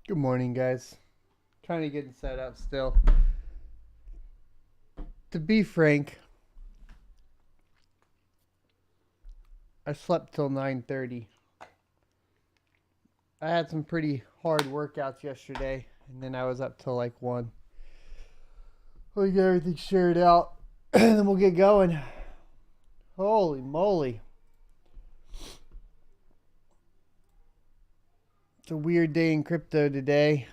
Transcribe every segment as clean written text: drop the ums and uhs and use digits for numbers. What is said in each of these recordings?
Good morning, guys. Kind of getting set up still. To be frank, I slept till 9:30. I had some pretty hard workouts yesterday, and then I was up till like 1. We'll get everything shared out, and then we'll get going. Holy moly. It's a weird day in crypto today.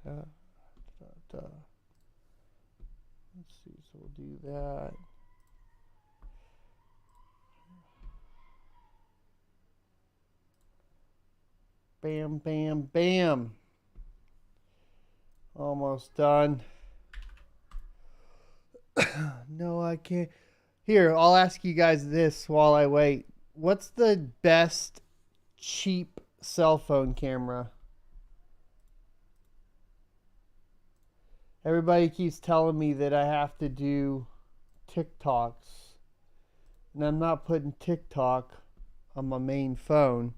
Let's see, so we'll do that. Bam, bam, bam. Almost done. No, I can't. Here, I'll ask you guys this while I wait. What's the best cheap cell phone camera? Everybody keeps telling me that I have to do TikToks. And I'm not putting TikTok on my main phone.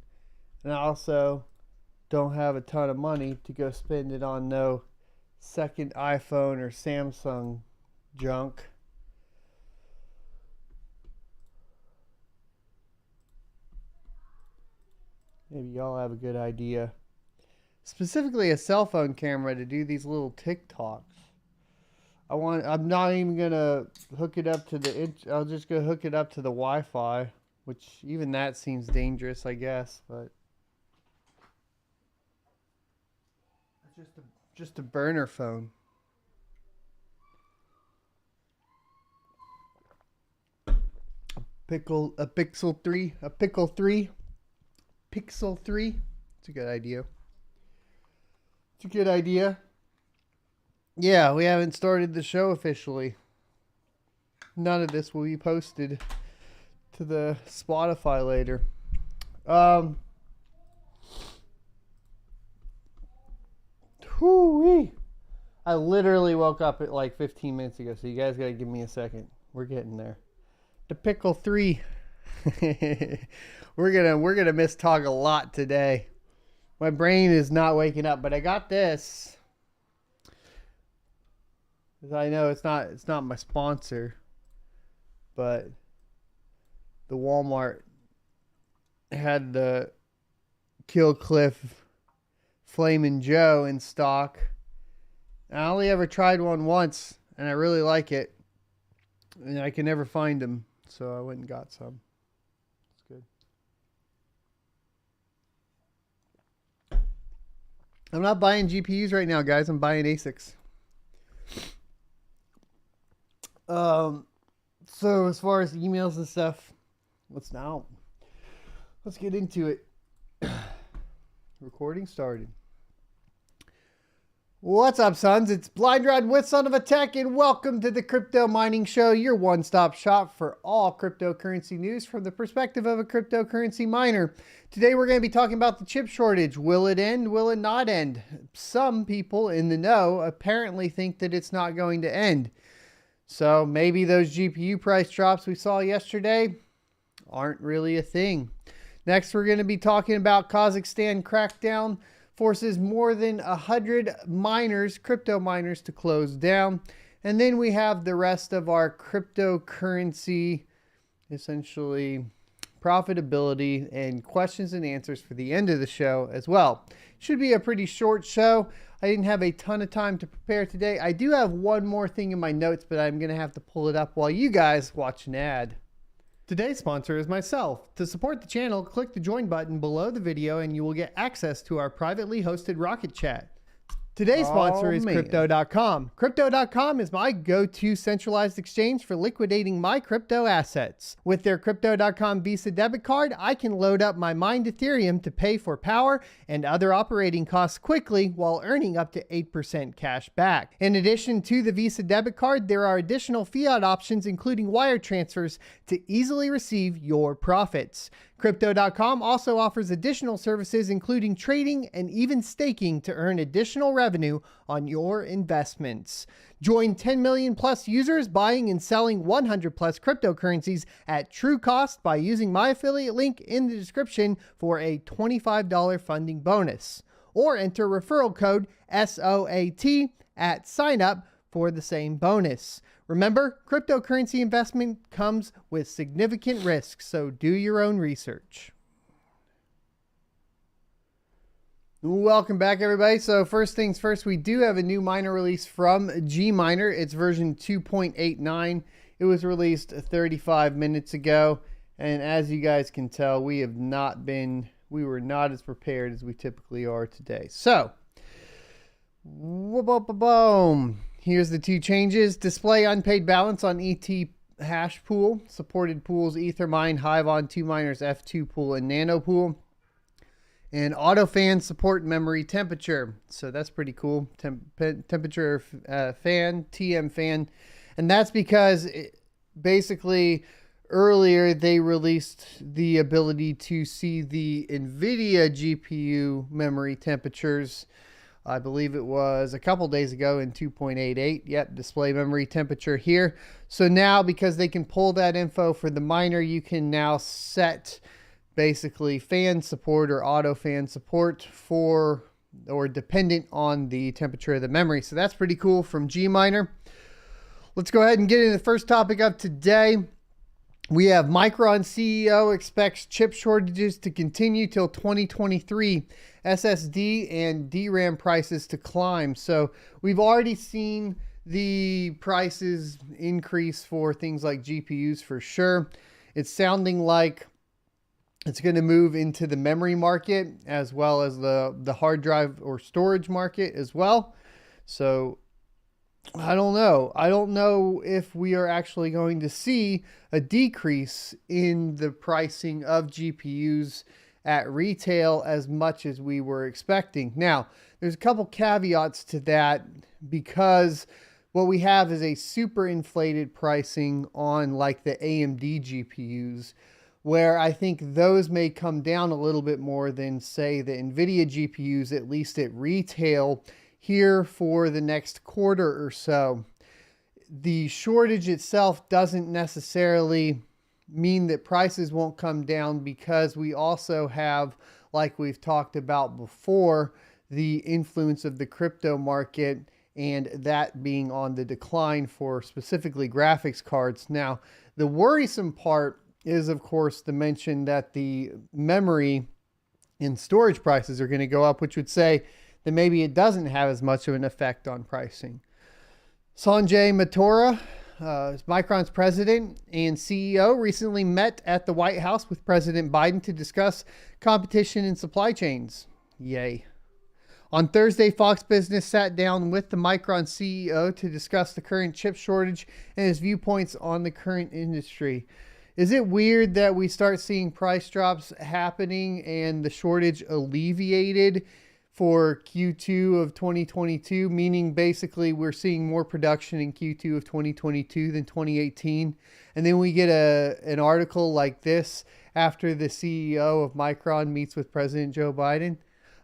And I also don't have a ton of money to go spend it on no second iPhone or Samsung junk. Maybe y'all have a good idea. Specifically a cell phone camera to do these little TikToks. I'm not even gonna hook it up to I'll just go hook it up to the Wi-Fi, which even that seems dangerous, I guess, but just a burner phone. Pixel 3. It's a good idea. Yeah, we haven't started the show officially. None of this will be posted to the Spotify later. Whoo-wee. I literally woke up at like 15 minutes ago, so you guys gotta give me a second. We're getting there. The Pickle 3. We're gonna miss talk a lot today. My brain is not waking up, but I got this. I know it's not my sponsor, but the Walmart had the Kill Cliff Flamin' Joe in stock. I only ever tried one once, and I really like it. And I can never find them, so I went and got some. It's good. I'm not buying GPUs right now, guys. I'm buying ASICs. So as far as emails and stuff, let's get into it. Recording started. What's up, sons? It's Blind Rod with Son of a Tech, and welcome to the Crypto Mining Show, your one-stop shop for all cryptocurrency news from the perspective of a cryptocurrency miner. Today we're going to be talking about the chip shortage. Will it end? Will it not end? Some people in the know apparently think that it's not going to end. So maybe those GPU price drops we saw yesterday aren't really a thing. Next, we're going to be talking about Kazakhstan crackdown forces more than 100 miners, crypto miners, to close down. And then we have the rest of our cryptocurrency, essentially profitability and questions and answers for the end of the show as well. Should be a pretty short show. I didn't have a ton of time to prepare today. I do have one more thing in my notes, but I'm going to have to pull it up while you guys watch an ad. Today's sponsor is myself. To support the channel, click the join button below the video and you will get access to our privately hosted Rocket Chat. Today's sponsor is Crypto.com. Crypto.com is my go-to centralized exchange for liquidating my crypto assets. With their Crypto.com Visa debit card, I can load up my mined Ethereum to pay for power and other operating costs quickly while earning up to 8% cash back. In addition to the Visa debit card, there are additional fiat options including wire transfers to easily receive your profits. Crypto.com also offers additional services including trading and even staking to earn additional revenue on your investments. Join 10 million plus users buying and selling 100 plus cryptocurrencies at true cost by using my affiliate link in the description for a $25 funding bonus. or enter referral code SOAT at sign up for the same bonus. Remember, cryptocurrency investment comes with significant risks, so do your own research. Welcome back, everybody. So first things first, we do have a new miner release from Gminer. It's version 2.89. It was released 35 minutes ago. And as you guys can tell, we were not as prepared as we typically are today. So, boom. Here's the two changes. Display unpaid balance on ET hash pool. Supported pools, Ethermine, Hive on 2 miners, F2 pool, and Nano pool. And auto fan support memory temperature. So that's pretty cool. Temperature fan, TM fan. And that's because basically earlier they released the ability to see the NVIDIA GPU memory temperatures. I believe it was a couple days ago in 2.88. Yep, display memory temperature here. So now because they can pull that info for the miner, you can now set basically fan support or auto fan support for or dependent on the temperature of the memory. So that's pretty cool from Gminer. Let's go ahead and get into the first topic of today. We have Micron CEO expects chip shortages to continue till 2023. SSD and DRAM prices to climb. So we've already seen the prices increase for things like GPUs for sure. It's sounding like it's going to move into the memory market as well as the hard drive or storage market as well. So I don't know. I don't know if we are actually going to see a decrease in the pricing of GPUs at retail as much as we were expecting. Now, there's a couple caveats to that because what we have is a super inflated pricing on like the AMD GPUs, where I think those may come down a little bit more than, say, the NVIDIA GPUs, at least at retail here for the next quarter or so. The shortage itself doesn't necessarily mean that prices won't come down because we also have, like we've talked about before, the influence of the crypto market and that being on the decline for specifically graphics cards. Now, the worrisome part is, of course, the mention that the memory and storage prices are going to go up, which would say that maybe it doesn't have as much of an effect on pricing. Sanjay Mehrotra, Micron's president and CEO, recently met at the White House with President Biden to discuss competition in supply chains. Yay. On Thursday, Fox Business sat down with the Micron CEO to discuss the current chip shortage and his viewpoints on the current industry. Is it weird that we start seeing price drops happening and the shortage alleviated for Q2 of 2022, meaning basically we're seeing more production in Q2 of 2022 than 2018? And then we get an article like this after the CEO of Micron meets with President Joe Biden?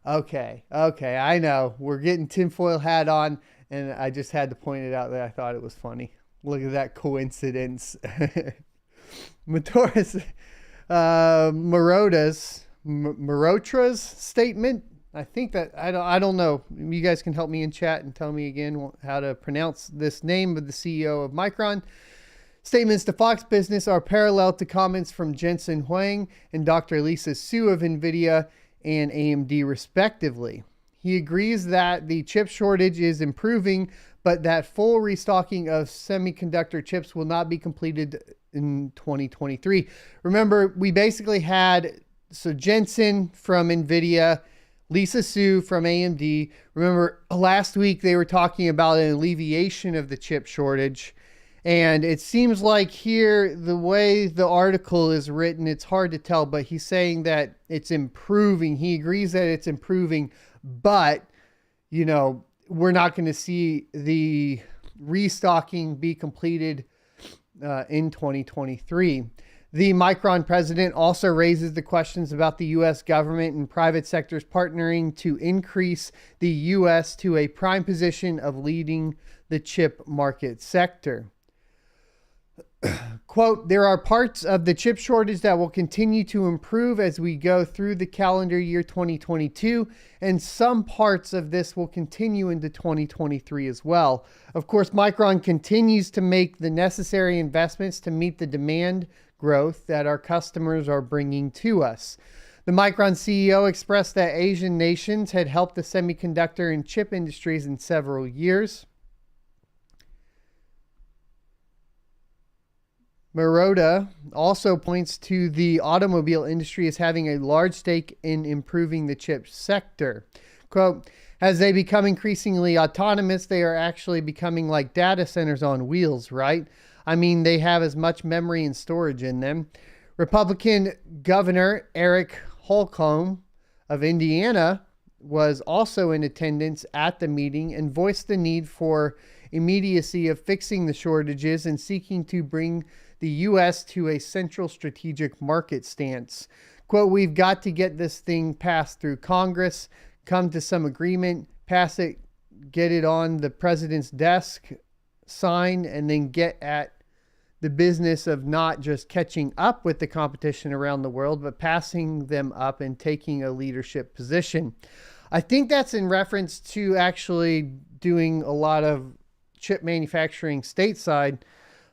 Okay, I know. We're getting tinfoil hat on, and I just had to point it out that I thought it was funny. Look at that coincidence. Mehrotra's statement. I think that I don't know. You guys can help me in chat and tell me again how to pronounce this name of the CEO of Micron. Statements to Fox Business are parallel to comments from Jensen Huang and Dr. Lisa Su of NVIDIA and AMD respectively. He agrees that the chip shortage is improving, but that full restocking of semiconductor chips will not be completed in 2023. Remember, we basically had Jensen from NVIDIA, Lisa Su from AMD. Remember, last week they were talking about an alleviation of the chip shortage. And it seems like here, the way the article is written, it's hard to tell, but he's saying that it's improving. He agrees that it's improving, but, you know, we're not going to see the restocking be completed in 2023. The Micron president also raises the questions about the U.S. government and private sectors partnering to increase the U.S. to a prime position of leading the chip market sector. Quote, there are parts of the chip shortage that will continue to improve as we go through the calendar year 2022, and some parts of this will continue into 2023 as well. Of course, Micron continues to make the necessary investments to meet the demand growth that our customers are bringing to us. The Micron CEO expressed that Asian nations had helped the semiconductor and chip industries in several years. Maroda also points to the automobile industry as having a large stake in improving the chip sector. Quote, as they become increasingly autonomous, they are actually becoming like data centers on wheels, right? I mean, they have as much memory and storage in them. Republican Governor Eric Holcomb of Indiana was also in attendance at the meeting and voiced the need for immediacy of fixing the shortages and seeking to bring the U.S. to a central strategic market stance. Quote, we've got to get this thing passed through Congress, come to some agreement, pass it, get it on the president's desk, sign, and then get at the business of not just catching up with the competition around the world, but passing them up and taking a leadership position. I think that's in reference to actually doing a lot of chip manufacturing stateside.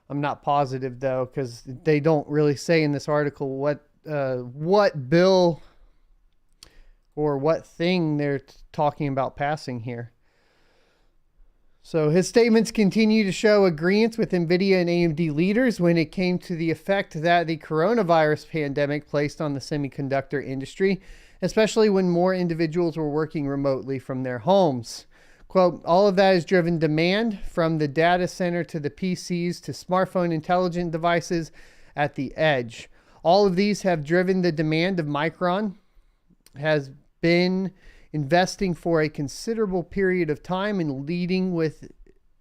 I'm not positive though, because they don't really say in this article what bill or what thing they're talking about passing here. So his statements continue to show agreement with NVIDIA and AMD leaders when it came to the effect that the coronavirus pandemic placed on the semiconductor industry, especially when more individuals were working remotely from their homes. Quote, all of that has driven demand from the data center to the PCs to smartphone intelligent devices at the edge. All of these have driven the demand of Micron, has been investing for a considerable period of time and leading with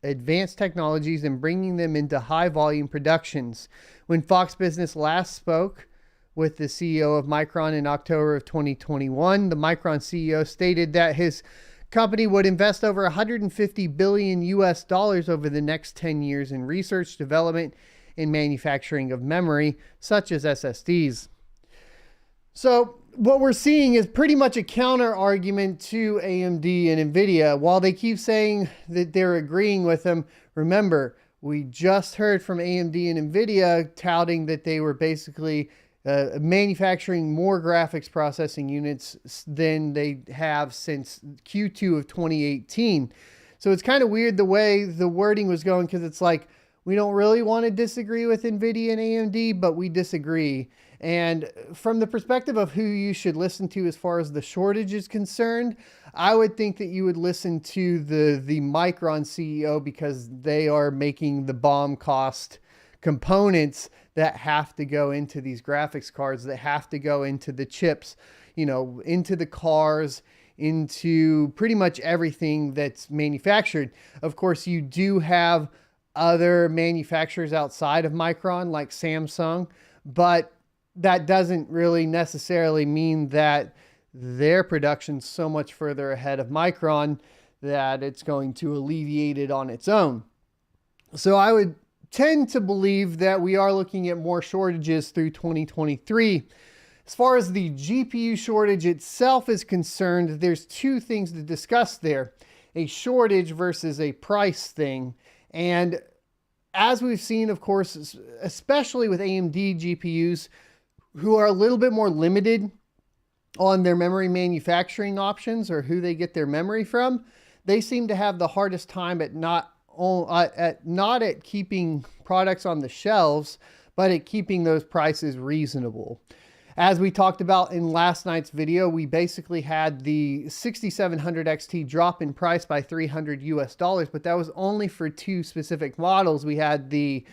advanced technologies and bringing them into high volume productions. When Fox Business last spoke with the CEO of Micron in October of 2021, the Micron CEO stated that his company would invest over 150 billion US dollars over the next 10 years in research, development, and manufacturing of memory, such as SSDs. So what we're seeing is pretty much a counter argument to AMD and NVIDIA. While they keep saying that they're agreeing with them, remember, we just heard from AMD and NVIDIA touting that they were basically manufacturing more graphics processing units than they have since Q2 of 2018. So it's kind of weird the way the wording was going, because it's like, we don't really want to disagree with NVIDIA and AMD, but we disagree. And from the perspective of who you should listen to as far as the shortage is concerned, I would think that you would listen to the Micron CEO, because they are making the BOM cost components that have to go into these graphics cards, that have to go into the chips, you know, into the cars, into pretty much everything that's manufactured. Of course, you do have other manufacturers outside of Micron, like Samsung, but that doesn't really necessarily mean that their production's so much further ahead of Micron that it's going to alleviate it on its own. So I would tend to believe that we are looking at more shortages through 2023. As far as the GPU shortage itself is concerned, there's two things to discuss there: a shortage versus a price thing. And as we've seen, of course, especially with AMD GPUs, who are a little bit more limited on their memory manufacturing options or who they get their memory from, they seem to have the hardest time at not at keeping products on the shelves, but at keeping those prices reasonable. As we talked about in last night's video, we basically had the 6700 XT drop in price by $300 US, but that was only for two specific models. We had the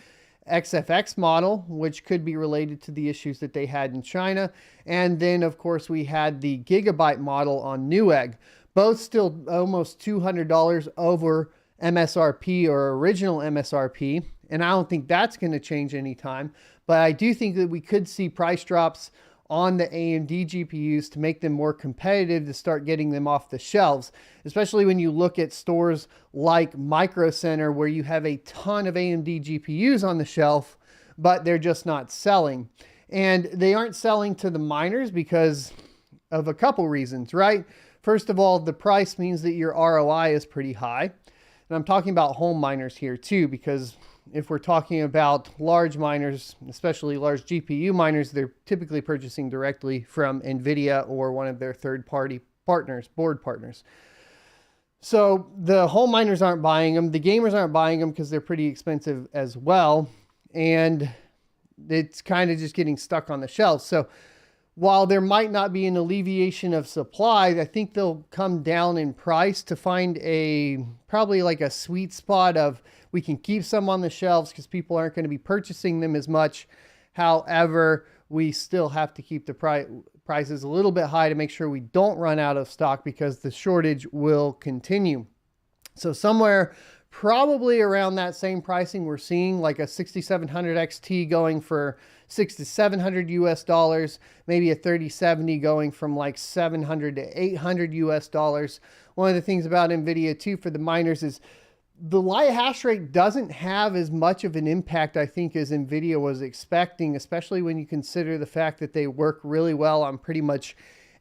XFX model, which could be related to the issues that they had in China. And then, of course, we had the Gigabyte model on Newegg, both still almost $200 over MSRP or original MSRP. And I don't think that's going to change anytime. But I do think that we could see price drops on the AMD GPUs to make them more competitive, to start getting them off the shelves, especially when you look at stores like Micro Center, where you have a ton of AMD GPUs on the shelf, but they're just not selling. And they aren't selling to the miners because of a couple reasons, right? First of all, the price means that your ROI is pretty high. And I'm talking about home miners here too, because if we're talking about large miners, especially large GPU miners, they're typically purchasing directly from NVIDIA or one of their third-party partners, board partners. So the home miners aren't buying them. The gamers aren't buying them because they're pretty expensive as well. And it's kind of just getting stuck on the shelves. So while there might not be an alleviation of supply, I think they'll come down in price to find probably like a sweet spot of we can keep some on the shelves because people aren't going to be purchasing them as much. However, we still have to keep the prices a little bit high to make sure we don't run out of stock because the shortage will continue. So somewhere probably around that same pricing, we're seeing like a 6700 XT going for $600 to $700 US, maybe a 3070 going from like $700 to $800 US. One of the things about NVIDIA too for the miners is the light hash rate doesn't have as much of an impact, I think, as NVIDIA was expecting, especially when you consider the fact that they work really well on pretty much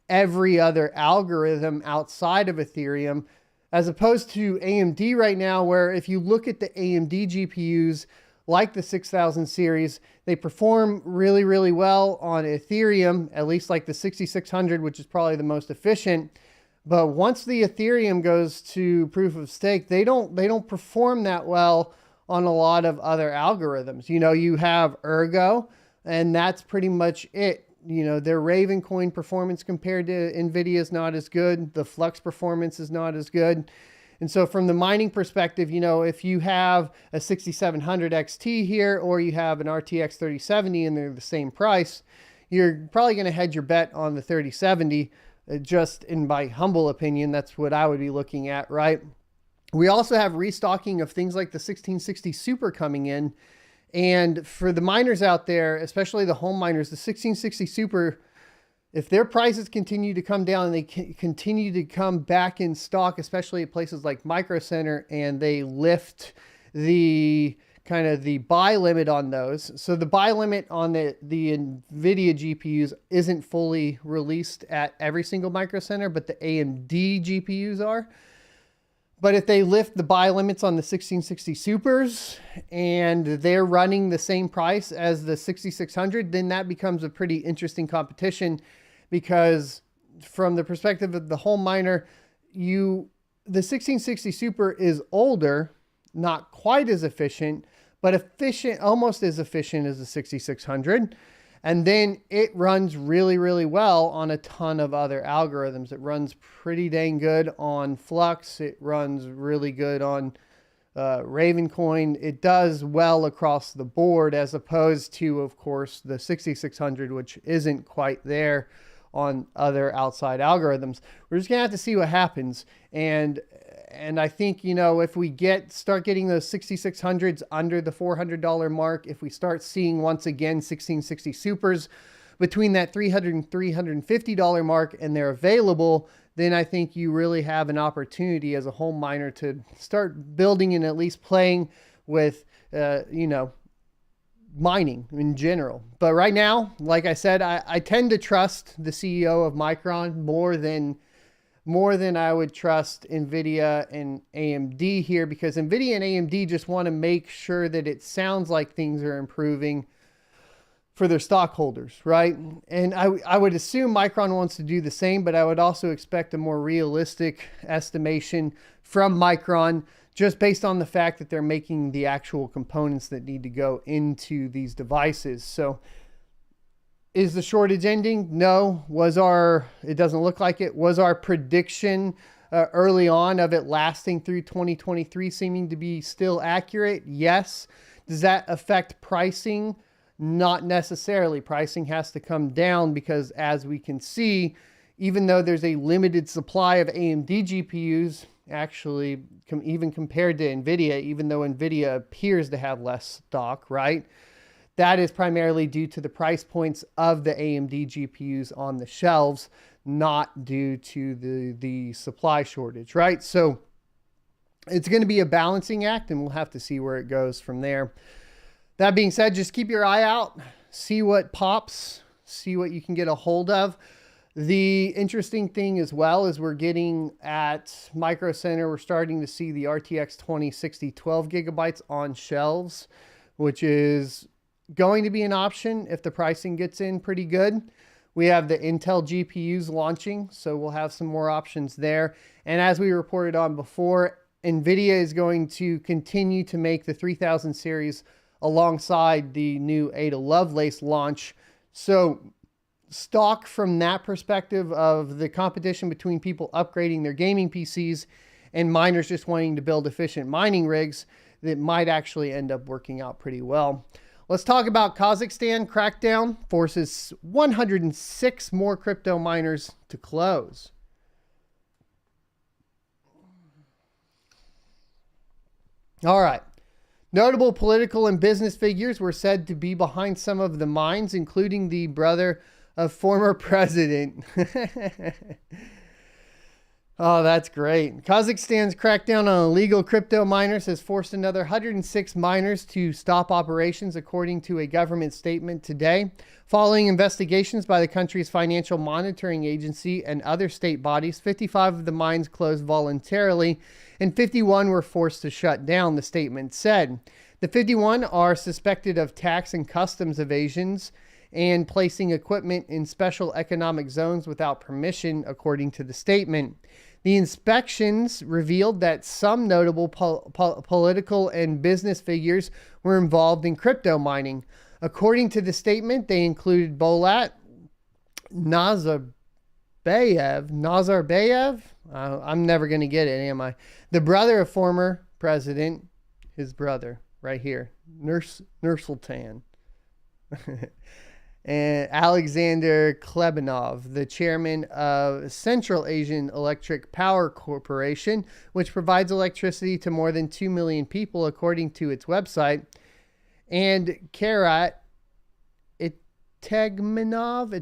every other algorithm outside of Ethereum, as opposed to AMD right now, where if you look at the AMD GPUs, like the 6000 series, they perform really, really well on Ethereum, at least like the 6600, which is probably the most efficient. But once the Ethereum goes to proof of stake, they don't perform that well on a lot of other algorithms. You know, you have Ergo, and that's pretty much it. You know, their Raven coin performance compared to NVIDIA is not as good. The Flux performance is not as good. And so from the mining perspective, you know, if you have a 6700 XT here, or you have an RTX 3070 and they're the same price, you're probably going to hedge your bet on the 3070. Just in my humble opinion, that's what I would be looking at, right? We also have restocking of things like the 1660 Super coming in. And for the miners out there, especially the home miners, the 1660 Super, if their prices continue to come down and they continue to come back in stock, especially at places like Micro Center, and they lift the kind of the buy limit on those. So the buy limit on the NVIDIA GPUs isn't fully released at every single Micro Center, but the AMD GPUs are. But if they lift the buy limits on the 1660 Supers and they're running the same price as the 6600, then that becomes a pretty interesting competition, because from the perspective of the home miner, the 1660 Super is older, not quite as efficient, but efficient, almost as efficient as the 6600. And then it runs really, really well on a ton of other algorithms. It runs pretty dang good on Flux. It runs really good on Ravencoin. It does well across the board, as opposed to, of course, the 6600, which isn't quite there on other outside algorithms. We're just gonna have to see what happens. And I think, you know, if we start getting those 6600s under the $400 mark, if we start seeing once again 1660 Supers between that $300 and $350 mark and they're available, then I think you really have an opportunity as a home miner to start building and at least playing with, you know, mining in general. But right now, like I said, I tend to trust the CEO of Micron more than I would trust NVIDIA and AMD here, because NVIDIA and AMD just want to make sure that it sounds like things are improving for their stockholders, right? And I would assume Micron wants to do the same, but I would also expect a more realistic estimation from Micron, just based on the fact that they're making the actual components that need to go into these devices. So is the shortage ending? No. It doesn't look like it. Was our prediction early on of it lasting through 2023 seeming to be still accurate? Yes. Does that affect pricing? Not necessarily. Pricing has to come down because, as we can see, even though there's a limited supply of AMD GPUs, actually, even compared to NVIDIA, even though NVIDIA appears to have less stock, right? That is primarily due to the price points of the AMD GPUs on the shelves, not due to the supply shortage, right? So it's going to be a balancing act, and we'll have to see where it goes from there. That being said, just keep your eye out, see what pops, see what you can get a hold of. The interesting thing as well is we're getting at Micro Center, we're starting to see the RTX 2060 12 gigabytes on shelves, which is going to be an option if the pricing gets in pretty good. We have the Intel GPUs launching, so we'll have some more options there. And as we reported on before, NVIDIA is going to continue to make the 3000 series alongside the new Ada Lovelace launch. So stock from that perspective of the competition between people upgrading their gaming PCs and miners just wanting to build efficient mining rigs, that might actually end up working out pretty well. Let's talk about Kazakhstan. Crackdown forces 106 more crypto miners to close. All right. Notable political and business figures were said to be behind some of the mines, including the brother of former president. Oh, that's great. Kazakhstan's crackdown on illegal crypto miners has forced another 106 miners to stop operations, according to a government statement today. Following investigations by the country's financial monitoring agency and other state bodies, 55 of the mines closed voluntarily and 51 were forced to shut down, the statement said. The 51 are suspected of tax and customs evasions and placing equipment in special economic zones without permission, according to the statement. The inspections revealed that some notable political and business figures were involved in crypto mining. According to the statement, they included Bolat Nazarbayev. I'm never going to get it, am I? The brother of former president, his brother, right here, Nursultan. And Alexander Klebanov, the chairman of Central Asian Electric Power Corporation, which provides electricity to more than 2 million people, according to its website. And Karat Itegmanov,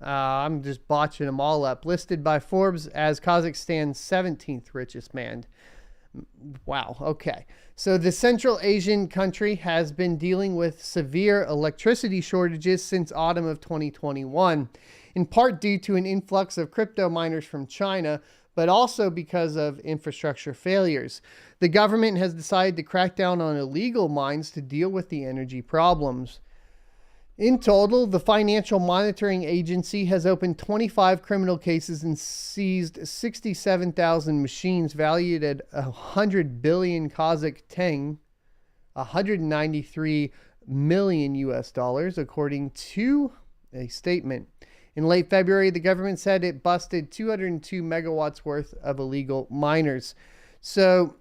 I'm just botching them all up, listed by Forbes as Kazakhstan's 17th richest man. Wow, okay. So the Central Asian country has been dealing with severe electricity shortages since autumn of 2021, in part due to an influx of crypto miners from China, but also because of infrastructure failures. The government has decided to crack down on illegal mines to deal with the energy problems. In total, the Financial Monitoring Agency has opened 25 criminal cases and seized 67,000 machines valued at 100 billion Kazakh tenge, 193 million US dollars, according to a statement. In late February, the government said it busted 202 megawatts worth of illegal miners. So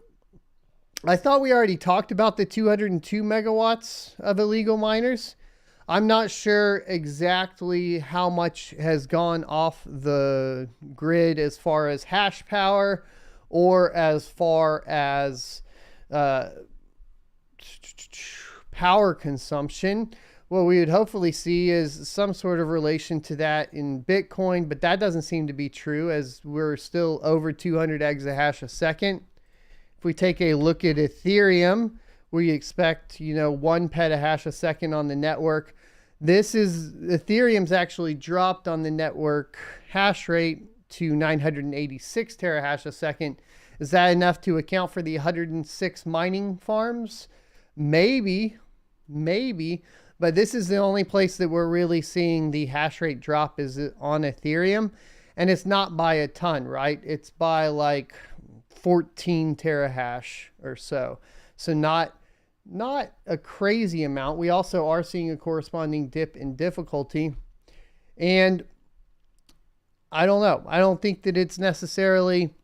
I thought we already talked about the 202 megawatts of illegal miners. I'm not sure exactly how much has gone off the grid as far as hash power or as far as power consumption. What we would hopefully see is some sort of relation to that in Bitcoin, but that doesn't seem to be true, as we're still over 200 exahash a second. If we take a look at Ethereum, we expect, 1 petahash a second on the network. Ethereum's actually dropped on the network hash rate to 986 terahash a second. Is that enough to account for the 106 mining farms? Maybe, but this is the only place that we're really seeing the hash rate drop is on Ethereum, and it's not by a ton, right? It's by like 14 terahash or so. So not a crazy amount. We also are seeing a corresponding dip in difficulty. And I don't know. I don't think that it's necessarily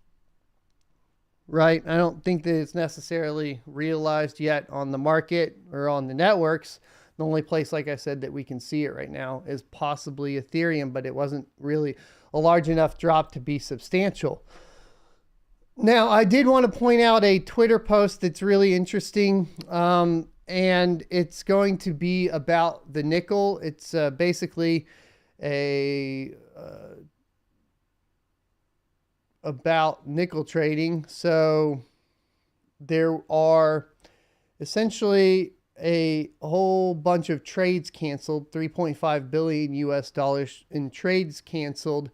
right. I don't think that it's necessarily realized yet on the market or on the networks. The only place, like I said, that we can see it right now is possibly Ethereum, but it wasn't really a large enough drop to be substantial. Now, I did want to point out a Twitter post that's really interesting, and it's going to be about the nickel. It's basically about nickel trading. So there are essentially a whole bunch of trades canceled, 3.5 billion US dollars in trades canceled,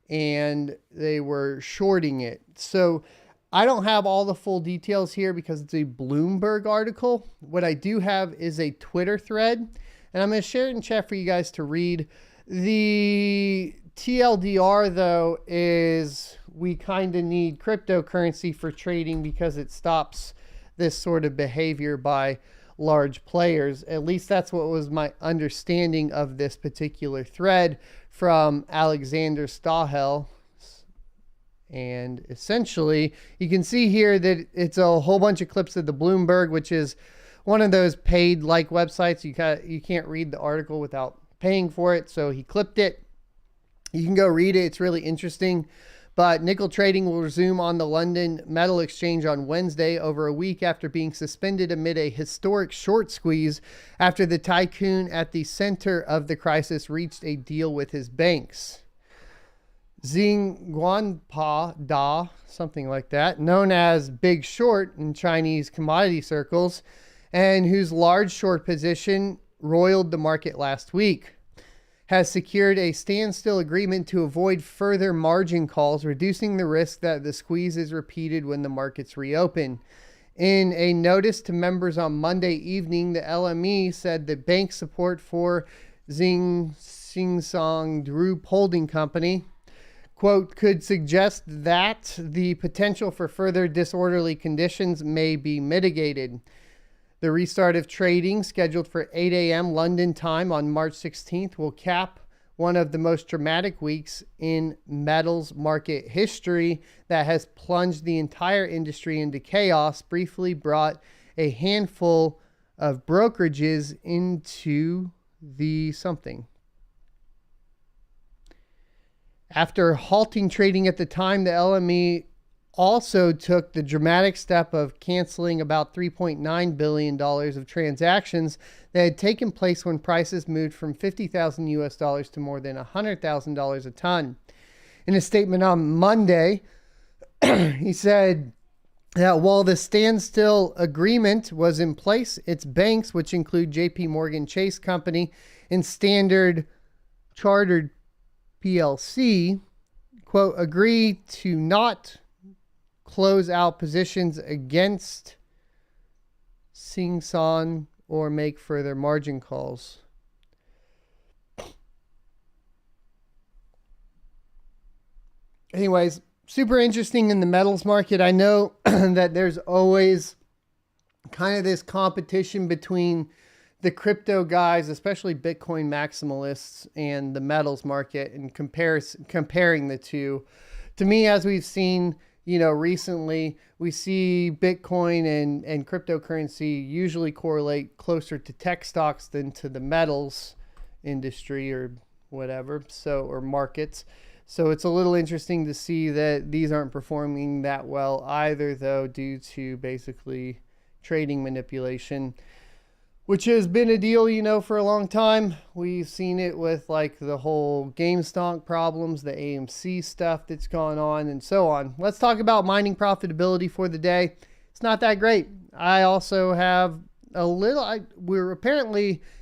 and they were shorting it. So I don't have all the full details here because it's a Bloomberg article. What I do have is a Twitter thread, and I'm going to share it in chat for you guys to read. The TLDR, though, is we kind of need cryptocurrency for trading because it stops this sort of behavior by large players. At least that's what was my understanding of this particular thread from Alexander Stahel. And essentially, you can see here that it's a whole bunch of clips of the Bloomberg, which is one of those paid like websites. You can't read the article without paying for it. So he clipped it. You can go read it. It's really interesting. But nickel trading will resume on the London Metal Exchange on Wednesday, over a week after being suspended amid a historic short squeeze after the tycoon at the center of the crisis reached a deal with his banks. Xing Guanpa Da, something like that, known as Big Short in Chinese commodity circles, and whose large short position roiled the market last week, has secured a standstill agreement to avoid further margin calls, reducing the risk that the squeeze is repeated when the markets reopen. In a notice to members on Monday evening, the LME said that bank support for Xinjiang Group Holding Company, quote, could suggest that the potential for further disorderly conditions may be mitigated. The restart of trading, scheduled for 8 a.m. London time on March 16th, will cap one of the most dramatic weeks in metals market history that has plunged the entire industry into chaos, briefly brought a handful of brokerages into the something. After halting trading at the time, the LME also took the dramatic step of canceling about $3.9 billion of transactions that had taken place when prices moved from 50,000 US dollars to more than $100,000 a ton. In a statement on Monday, he said that while the standstill agreement was in place, its banks, which include JP Morgan Chase Company and Standard Chartered PLC, quote, agree to not close out positions against Xinjiang or make further margin calls. Anyways, super interesting in the metals market. I know that there's always kind of this competition between the crypto guys, especially Bitcoin maximalists, and the metals market, and comparing the two. To me, as we've seen, recently, we see Bitcoin and cryptocurrency usually correlate closer to tech stocks than to the metals industry or whatever, or markets. So it's a little interesting to see that these aren't performing that well either, though, due to basically trading manipulation, which has been a deal, for a long time. We've seen it with like the whole GameStop problems, the AMC stuff that's gone on, and so on. Let's talk about mining profitability for the day. It's not that great. I also have a little,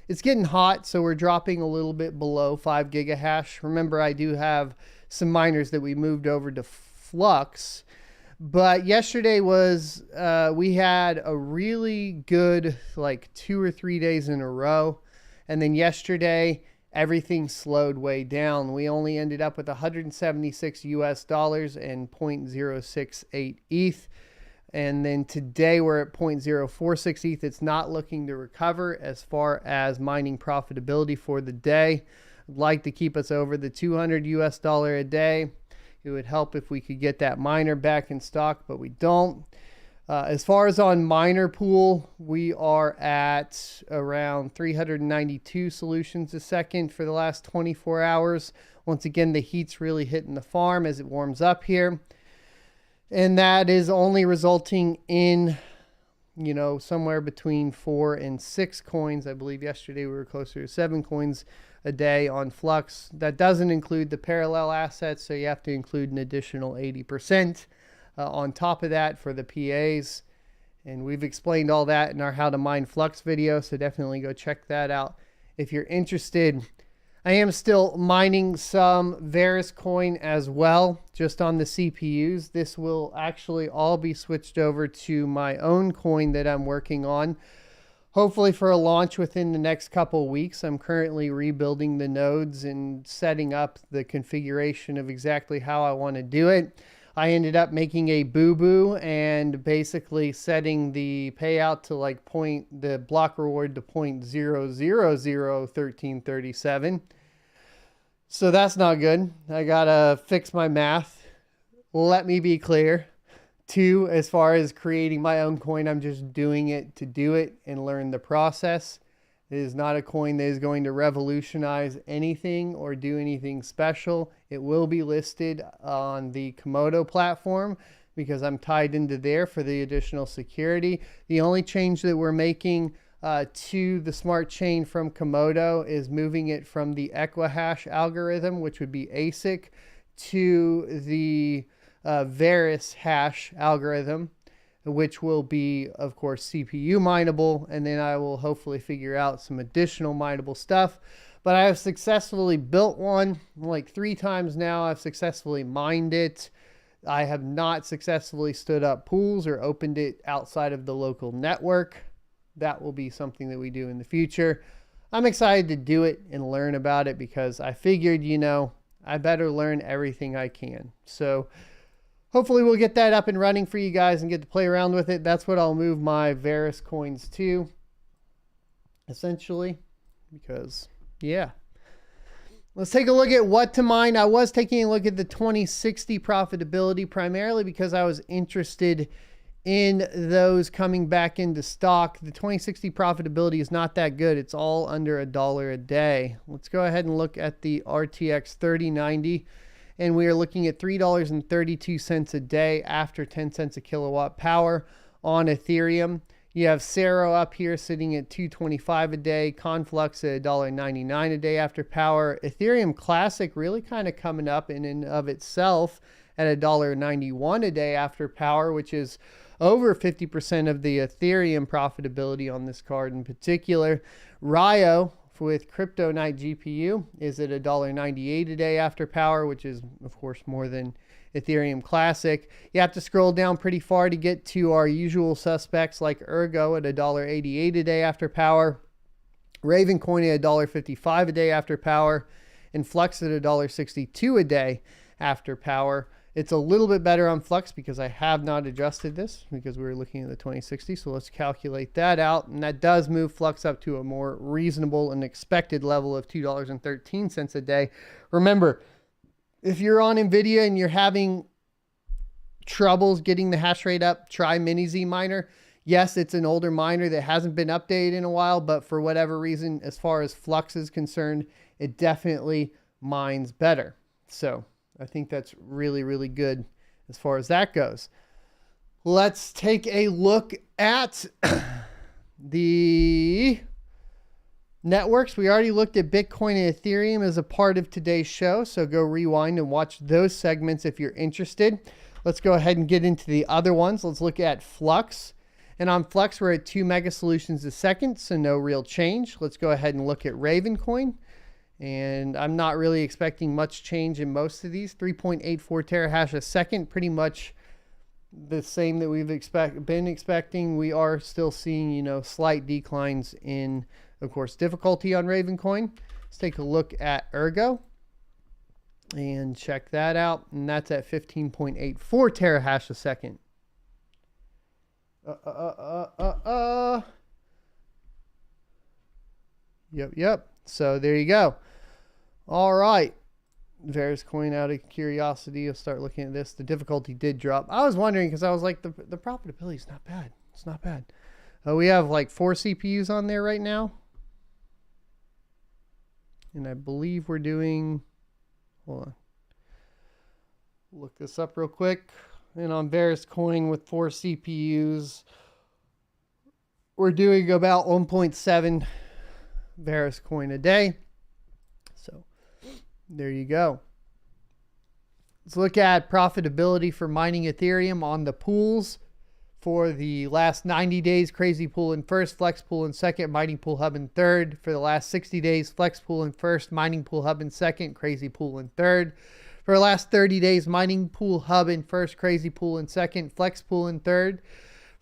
it's getting hot, so we're dropping a little bit below 5 gigahash. Remember, I do have some miners that we moved over to Flux. But yesterday was, we had a really good, 2 or 3 days in a row. And then yesterday, everything slowed way down. We only ended up with 176 US dollars and 0.068 ETH. And then today we're at 0.046 ETH. It's not looking to recover as far as mining profitability for the day. I'd like to keep us over the 200 US dollar a day. It would help if we could get that miner back in stock, but we don't. As far as on miner pool, we are at around 392 solutions a second for the last 24 hours. Once again, the heat's really hitting the farm as it warms up here. And that is only resulting in, somewhere between 4 and 6 coins. I believe yesterday we were closer to 7 coins a day on Flux. That doesn't include the parallel assets, so you have to include an additional 80% on top of that for the PAs. And we've explained all that in our How to Mine Flux video, so definitely go check that out if you're interested. I am still mining some Varus coin as well, just on the CPUs. This will actually all be switched over to my own coin that I'm working on, hopefully for a launch within the next couple weeks. I'm currently rebuilding the nodes and setting up the configuration of exactly how I want to do it. I ended up making a boo-boo and basically setting the payout to like the block reward to 0.0001337. So that's not good. I gotta fix my math. Let me be clear. 2, as far as creating my own coin, I'm just doing it to do it and learn the process. It is not a coin that is going to revolutionize anything or do anything special. It will be listed on the Komodo platform because I'm tied into there for the additional security. The only change that we're making to the smart chain from Komodo is moving it from the Equihash algorithm, which would be ASIC, to the Varus hash algorithm, which will be, of course, CPU mineable, and then I will hopefully figure out some additional mineable stuff. But I have successfully built one like 3 times now. I've successfully mined it. I have not successfully stood up pools or opened it outside of the local network. That will be something that we do in the future. I'm excited to do it and learn about it because I figured, you know, I better learn everything I can. So hopefully we'll get that up and running for you guys and get to play around with it. That's what I'll move my Varus coins to, essentially, because, yeah. Let's take a look at what to mine. I was taking a look at the 2060 profitability primarily because I was interested in those coming back into stock. The 2060 profitability is not that good. It's all under $1 a day. Let's go ahead and look at the RTX 3090. And we are looking at $3.32 a day after 10 cents a kilowatt power on Ethereum. You have Cero up here sitting at $2.25 a day, Conflux at $1.99 a day after power. Ethereum Classic really kind of coming up in and of itself at $1.91 a day after power, which is over 50% of the Ethereum profitability on this card in particular. Ryo with Crypto Night GPU is at $1.98 a day after power, which is, of course, more than Ethereum Classic. You have to scroll down pretty far to get to our usual suspects like Ergo at $1.88 a day after power, Ravencoin at $1.55 a day after power, and Flux at $1.62 a day after power. It's a little bit better on Flux because I have not adjusted this because we were looking at the 2060. So let's calculate that out. And that does move Flux up to a more reasonable and expected level of $2.13 a day. Remember, if you're on NVIDIA and you're having troubles getting the hash rate up, try MiniZ Miner. Yes, it's an older miner that hasn't been updated in a while, but for whatever reason, as far as Flux is concerned, it definitely mines better. So I think that's really, really good as far as that goes. Let's take a look at the networks. We already looked at Bitcoin and Ethereum as a part of today's show, so go rewind and watch those segments if you're interested. Let's go ahead and get into the other ones. Let's look at Flux. And on Flux, we're at 2 mega solutions a second, so no real change. Let's go ahead and look at Ravencoin. And I'm not really expecting much change in most of these. 3.84 terahash a second, pretty much the same that we've been expecting. We are still seeing, you know, slight declines in, of course, difficulty on Ravencoin. Let's take a look at Ergo and check that out. And that's at 15.84 terahash a second. Yep. So there you go. All right. Varus coin, out of curiosity, you'll start looking at this. The difficulty did drop. I was wondering because I was like, the profitability is not bad. It's not bad. We have like 4 CPUs on there right now. And I believe we're doing, hold on. Look this up real quick. And on Varus coin with 4 CPUs, we're doing about 1.7 Varus coin a day. So there you go. Let's look at profitability for mining Ethereum on the pools for the last 90 days, Crazy Pool in first, Flex Pool in second, Mining Pool Hub in third. For the last 60 days, Flex Pool in first, Mining Pool Hub in second, Crazy Pool in third. For the last 30 days, Mining Pool Hub in first, Crazy Pool in second, Flex Pool in third.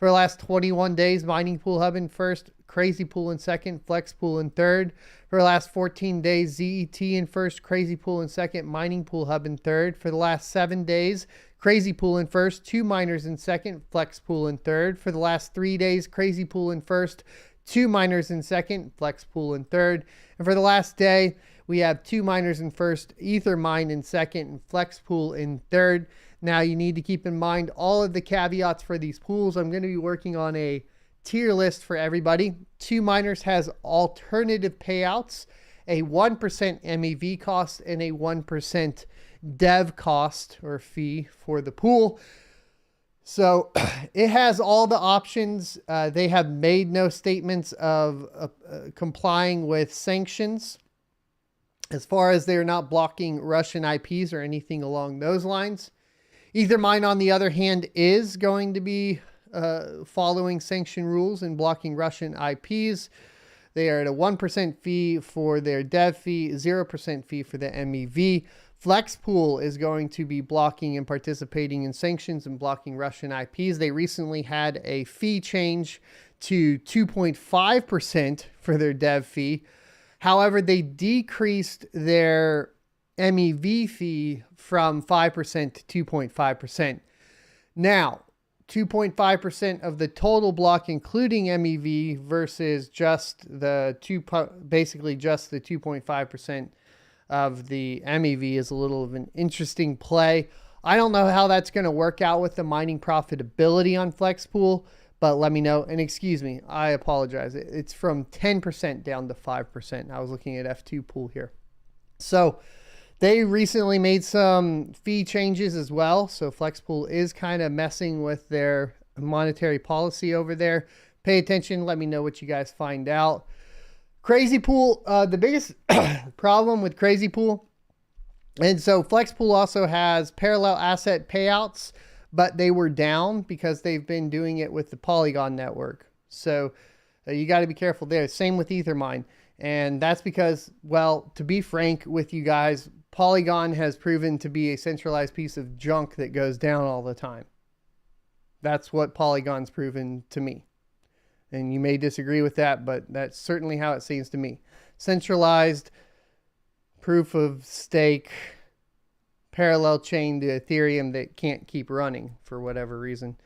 For the last 21 days, Mining Pool Hub in first, Crazy Pool in second, Flex Pool in third. For the last 14 days, ZET in first, Crazy Pool in second, Mining Pool Hub in third. For the last 7 days, Crazy Pool in first, 2 miners in second, Flex Pool in third. For the last 3 days, Crazy Pool in first, 2 miners in second, Flex Pool in third. And for the last day, we have 2 miners in first, Ether Mine in second, and Flex Pool in third. Now you need to keep in mind all of the caveats for these pools. I'm going to be working on a tier list for everybody. 2 miners has alternative payouts, a 1% MEV cost, and a 1% dev cost or fee for the pool. So it has all the options. They have made no statements of complying with sanctions as far as they're not blocking Russian IPs or anything along those lines. Ethermine, on the other hand, is going to be following sanction rules and blocking Russian IPs. They are at a 1% fee for their dev fee, 0% fee for the MEV. Flexpool is going to be blocking and participating in sanctions and blocking Russian IPs. They recently had a fee change to 2.5% for their dev fee. However, they decreased their MEV fee from 5% to 2.5%. Now, 2.5% of the total block, including MEV, versus just basically just the 2.5% of the MEV is a little of an interesting play. I don't know how that's going to work out with the mining profitability on Flexpool, but let me know. And excuse me, I apologize. It's from 10% down to 5%. I was looking at F2 pool here. So they recently made some fee changes as well. So Flexpool is kind of messing with their monetary policy over there. Pay attention. Let me know what you guys find out. Crazy Pool, the biggest problem with Crazy Pool, and so Flexpool also has parallel asset payouts, but they were down because they've been doing it with the Polygon network. So you got to be careful there. Same with Ethermine. And that's because, well, to be frank with you guys, Polygon has proven to be a centralized piece of junk that goes down all the time. That's what Polygon's proven to me. And you may disagree with that, but that's certainly how it seems to me. Centralized, proof of stake, parallel chain to Ethereum that can't keep running for whatever reason.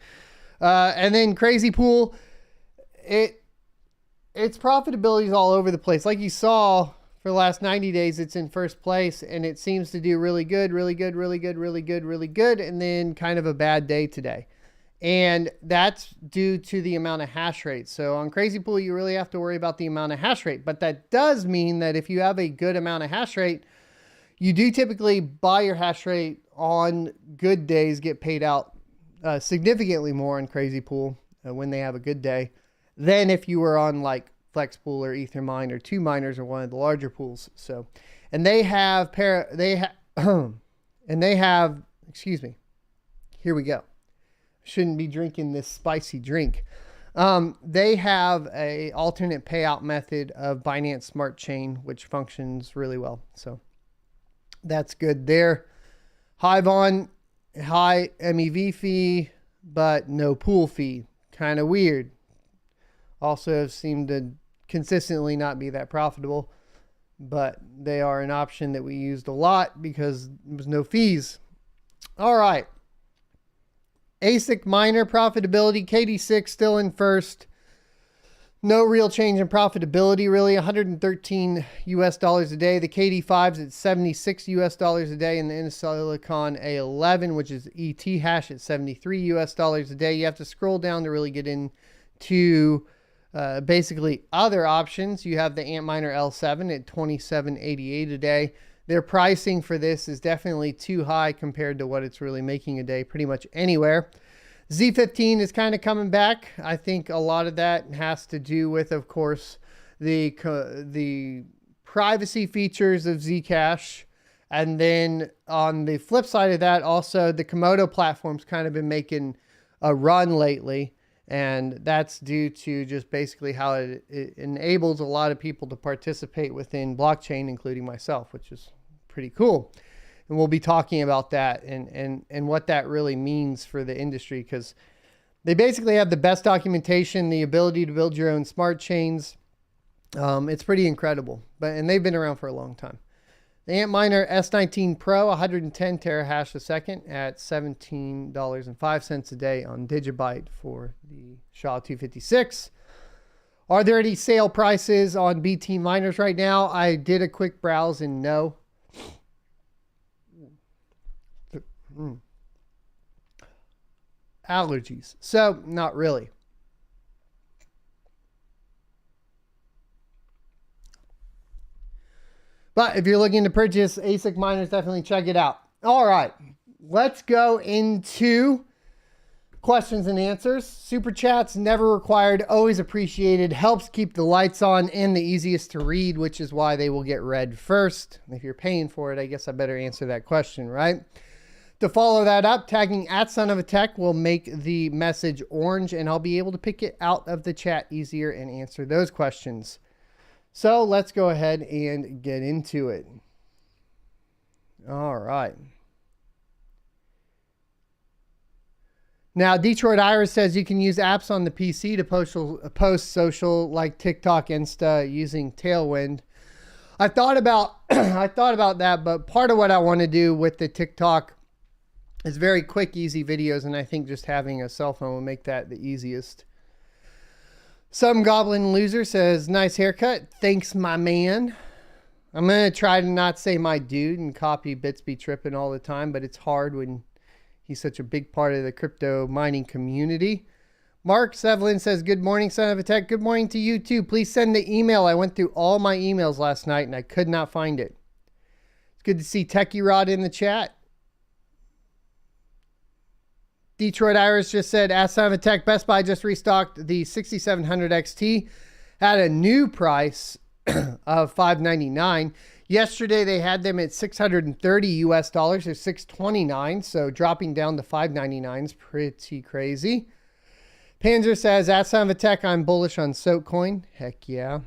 And then Crazy Pool, its profitability is all over the place. Like you saw for the last 90 days, it's in first place, and it seems to do really good, really good, really good, really good, really good, and then kind of a bad day today. And that's due to the amount of hash rate. So on Crazy Pool, you really have to worry about the amount of hash rate. But that does mean that if you have a good amount of hash rate, you do typically buy your hash rate on good days, get paid out significantly more on Crazy Pool when they have a good day than if you were on like Flexpool or Ethermine or 2 miners or one of the larger pools. So, and they have, excuse me, here we go. Shouldn't be drinking this spicy drink. They have a alternate payout method of Binance Smart Chain, which functions really well. So that's good there. High MEV fee, but no pool fee. Kind of weird. Also seem to consistently not be that profitable, but they are an option that we used a lot because there was no fees. All right. ASIC miner profitability, KD6 still in first. No real change in profitability, really. $113 US a day. The KD5's at $76 US a day, and the Silicon A11, which is ETH hash, at $73 US a day. You have to scroll down to really get into basically other options. You have the Antminer L7 at $27.88 a day. Their pricing for this is definitely too high compared to what it's really making a day pretty much anywhere. Z15 is kind of coming back. I think a lot of that has to do with, of course, the privacy features of Zcash. And then on the flip side of that, also the Komodo platform's kind of been making a run lately. And that's due to just basically how it enables a lot of people to participate within blockchain, including myself, which is pretty cool. And we'll be talking about that and what that really means for the industry, because they basically have the best documentation, the ability to build your own smart chains. It's pretty incredible, and they've been around for a long time. The Antminer S19 Pro, 110 terahash a second at $17.05 a day on Digibyte for the SHA-256. Are there any sale prices on BT miners right now? I did a quick browse and no. Allergies. So, not really. But if you're looking to purchase ASIC miners, definitely check it out. All right, let's go into questions and answers. Super chats, never required, always appreciated, helps keep the lights on, and the easiest to read, which is why they will get read first. If you're paying for it, I guess I better answer that question, right? To follow that up, tagging @SonOfATech will make the message orange, and I'll be able to pick it out of the chat easier and answer those questions. So let's go ahead and get into it. All right. Now, Detroit Iris says you can use apps on the PC to post social like TikTok, Insta using Tailwind. I thought about that, but part of what I want to do with the TikTok is very quick, easy videos, and I think just having a cell phone will make that the easiest. Some Goblin Loser says, nice haircut. Thanks, my man. I'm going to try to not say my dude and copy Bitsby Trippin' all the time, but it's hard when he's such a big part of the crypto mining community. Mark Sevlin says, good morning, Son of a Tech. Good morning to you too. Please send the email. I went through all my emails last night and I could not find it. It's good to see Techie Rod in the chat. Detroit Iris just said, ask Son of a Tech, Best Buy just restocked the 6700 XT at a new price of $599. Yesterday they had them at 630 US dollars or 629, so dropping down to $599 is pretty crazy. Panzer says, ask Son of a Tech, I'm bullish on Soakcoin. Heck yeah.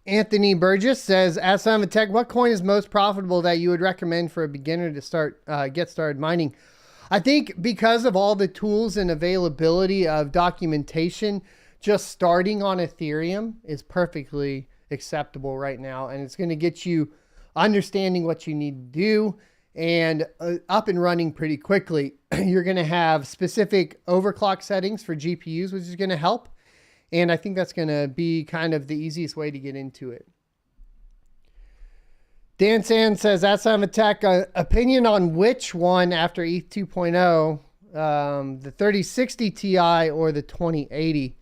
Anthony Burgess says, ask Son of a Tech, what coin is most profitable that you would recommend for a beginner to get started mining? I think because of all the tools and availability of documentation, just starting on Ethereum is perfectly acceptable right now. And it's going to get you understanding what you need to do and up and running pretty quickly. You're going to have specific overclock settings for GPUs, which is going to help. And I think that's going to be kind of the easiest way to get into it. Dan Sand says, that's Son of a Tech, opinion on which one after ETH 2.0, the 3060 Ti or the 2080.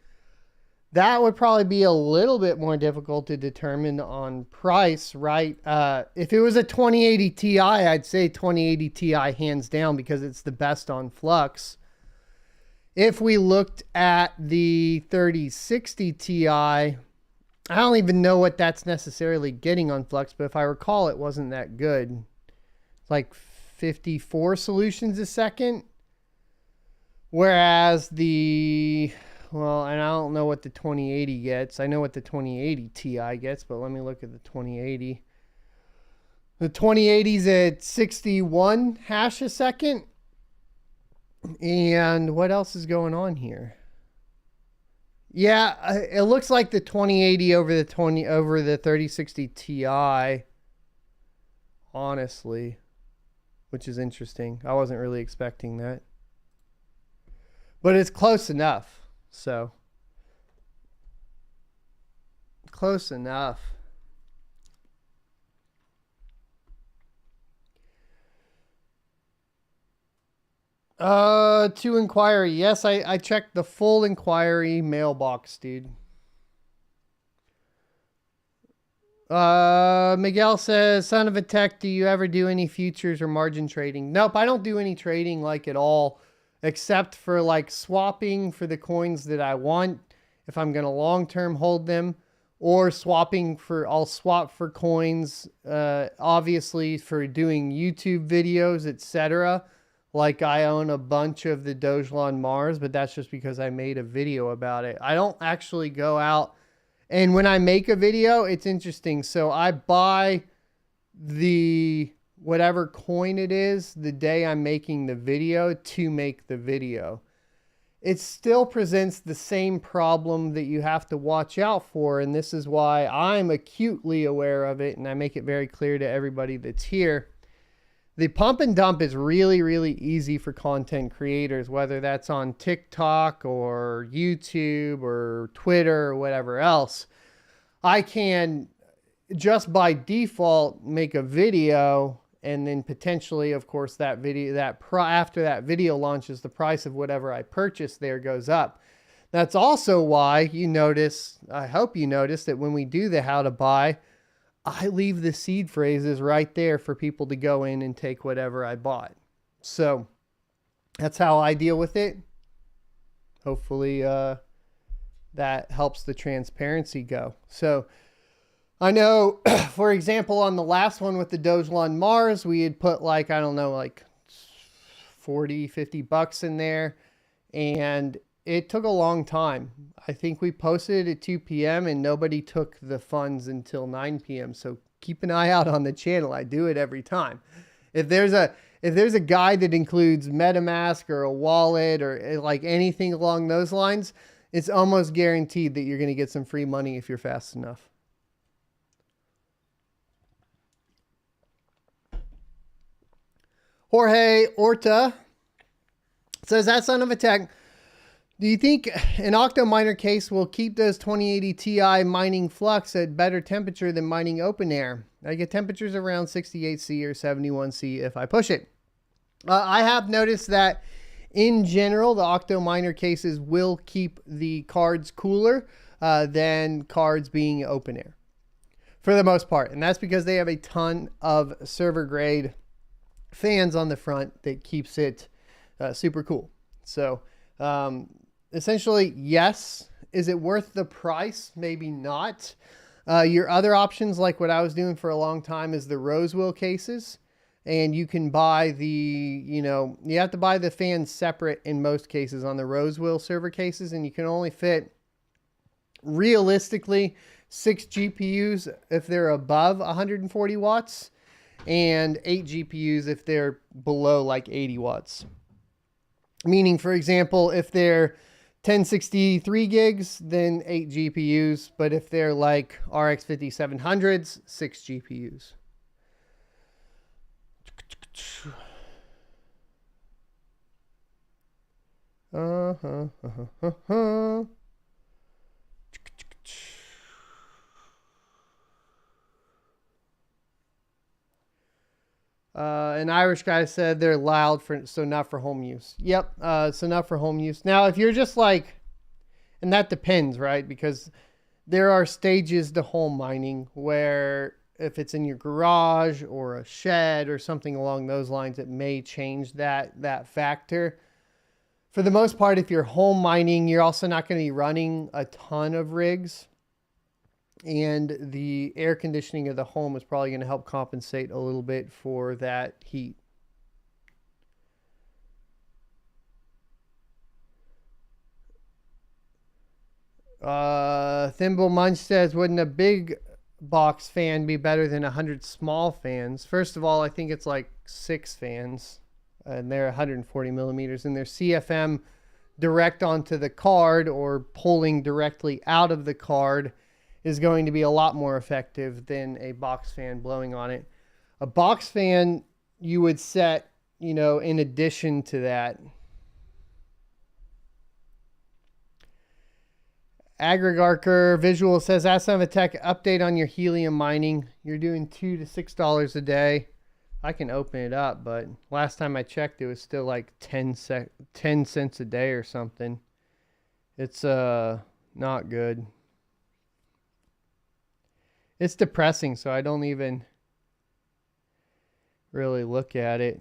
That would probably be a little bit more difficult to determine on price, right? If it was a 2080 Ti, I'd say 2080 Ti hands down because it's the best on Flux. If we looked at the 3060 Ti, I don't even know what that's necessarily getting on Flux, but if I recall, it wasn't that good. It's like 54 solutions a second. Whereas well, and I don't know what the 2080 gets. I know what the 2080 Ti gets, but let me look at the 2080. The 2080's at 61 hash a second. And what else is going on here? Yeah, it looks like the 2080 over the 3060 Ti, honestly, which is interesting. I wasn't really expecting that. But it's close enough. So, close enough. To inquiry. Yes, I checked the full inquiry mailbox, dude. Miguel says, Son of a Tech, do you ever do any futures or margin trading? Nope, I don't do any trading like at all, except for like swapping for the coins that I want if I'm going to long-term hold them, or I'll swap for coins, obviously for doing YouTube videos, etc. like I own a bunch of the Dogelon Mars, but that's just because I made a video about it. I don't actually go out, and when I make a video, it's interesting. So I buy the whatever coin it is the day I'm making the video to make the video. It still presents the same problem that you have to watch out for, and this is why I'm acutely aware of it, and I make it very clear to everybody that's here. The pump and dump is really, really easy for content creators, whether that's on TikTok or YouTube or Twitter or whatever else. I can just by default make a video, and then potentially, of course, that video, after that video launches, the price of whatever I purchased there goes up. That's also why you notice, I hope you notice, that when we do the how to buy, I leave the seed phrases right there for people to go in and take whatever I bought. So that's how I deal with it. Hopefully that helps the transparency go. So I know, for example, on the last one with the Dogelon Mars, we had put like, I don't know, like 40, 50 bucks in there. And it took a long time. I think we posted it at 2 p.m. and nobody took the funds until 9 p.m. So keep an eye out on the channel. I do it every time. If there's a guide that includes MetaMask or a wallet or like anything along those lines, it's almost guaranteed that you're going to get some free money if you're fast enough. Jorge Orta says, that son of a tech, do you think an Octominer case will keep those 2080 Ti mining flux at better temperature than mining open air? I get temperatures around 68C or 71C if I push it. I have noticed that in general, the Octominer cases will keep the cards cooler than cards being open air for the most part. And that's because they have a ton of server grade fans on the front that keeps it super cool. So essentially, yes. Is it worth the price? Maybe not. Your other options, like what I was doing for a long time, is the Rosewheel cases. And you can buy you have to buy the fans separate in most cases on the Rosewheel server cases. And you can only fit, realistically, 6 GPUs if they're above 140 watts. And 8 GPUs if they're below like 80 watts. Meaning, for example, if they're 1063 gigs, then 8 GPUs. But if they're like RX 5700s, 6 GPUs. An Irish guy said they're loud, so not for home use. Yep, so not for home use. Now, if you're just like, and that depends, right? Because there are stages to home mining where if it's in your garage or a shed or something along those lines, it may change that factor. For the most part, if you're home mining, you're also not going to be running a ton of rigs. And the air conditioning of the home is probably going to help compensate a little bit for that heat. Thimble Munch says, wouldn't a big box fan be better than 100 small fans? First of all, I think it's like 6 fans, and they're 140 millimeters, and they're CFM direct onto the card or pulling directly out of the card is going to be a lot more effective than a box fan blowing on it. A box fan you would set, in addition to that. Aggregarker Visual says, ask some of a tech update on your helium mining. You're doing $2 to $6 a day. I can open it up, but last time I checked, it was still like 10 cents a day or something. It's not good. It's depressing, so I don't even really look at it.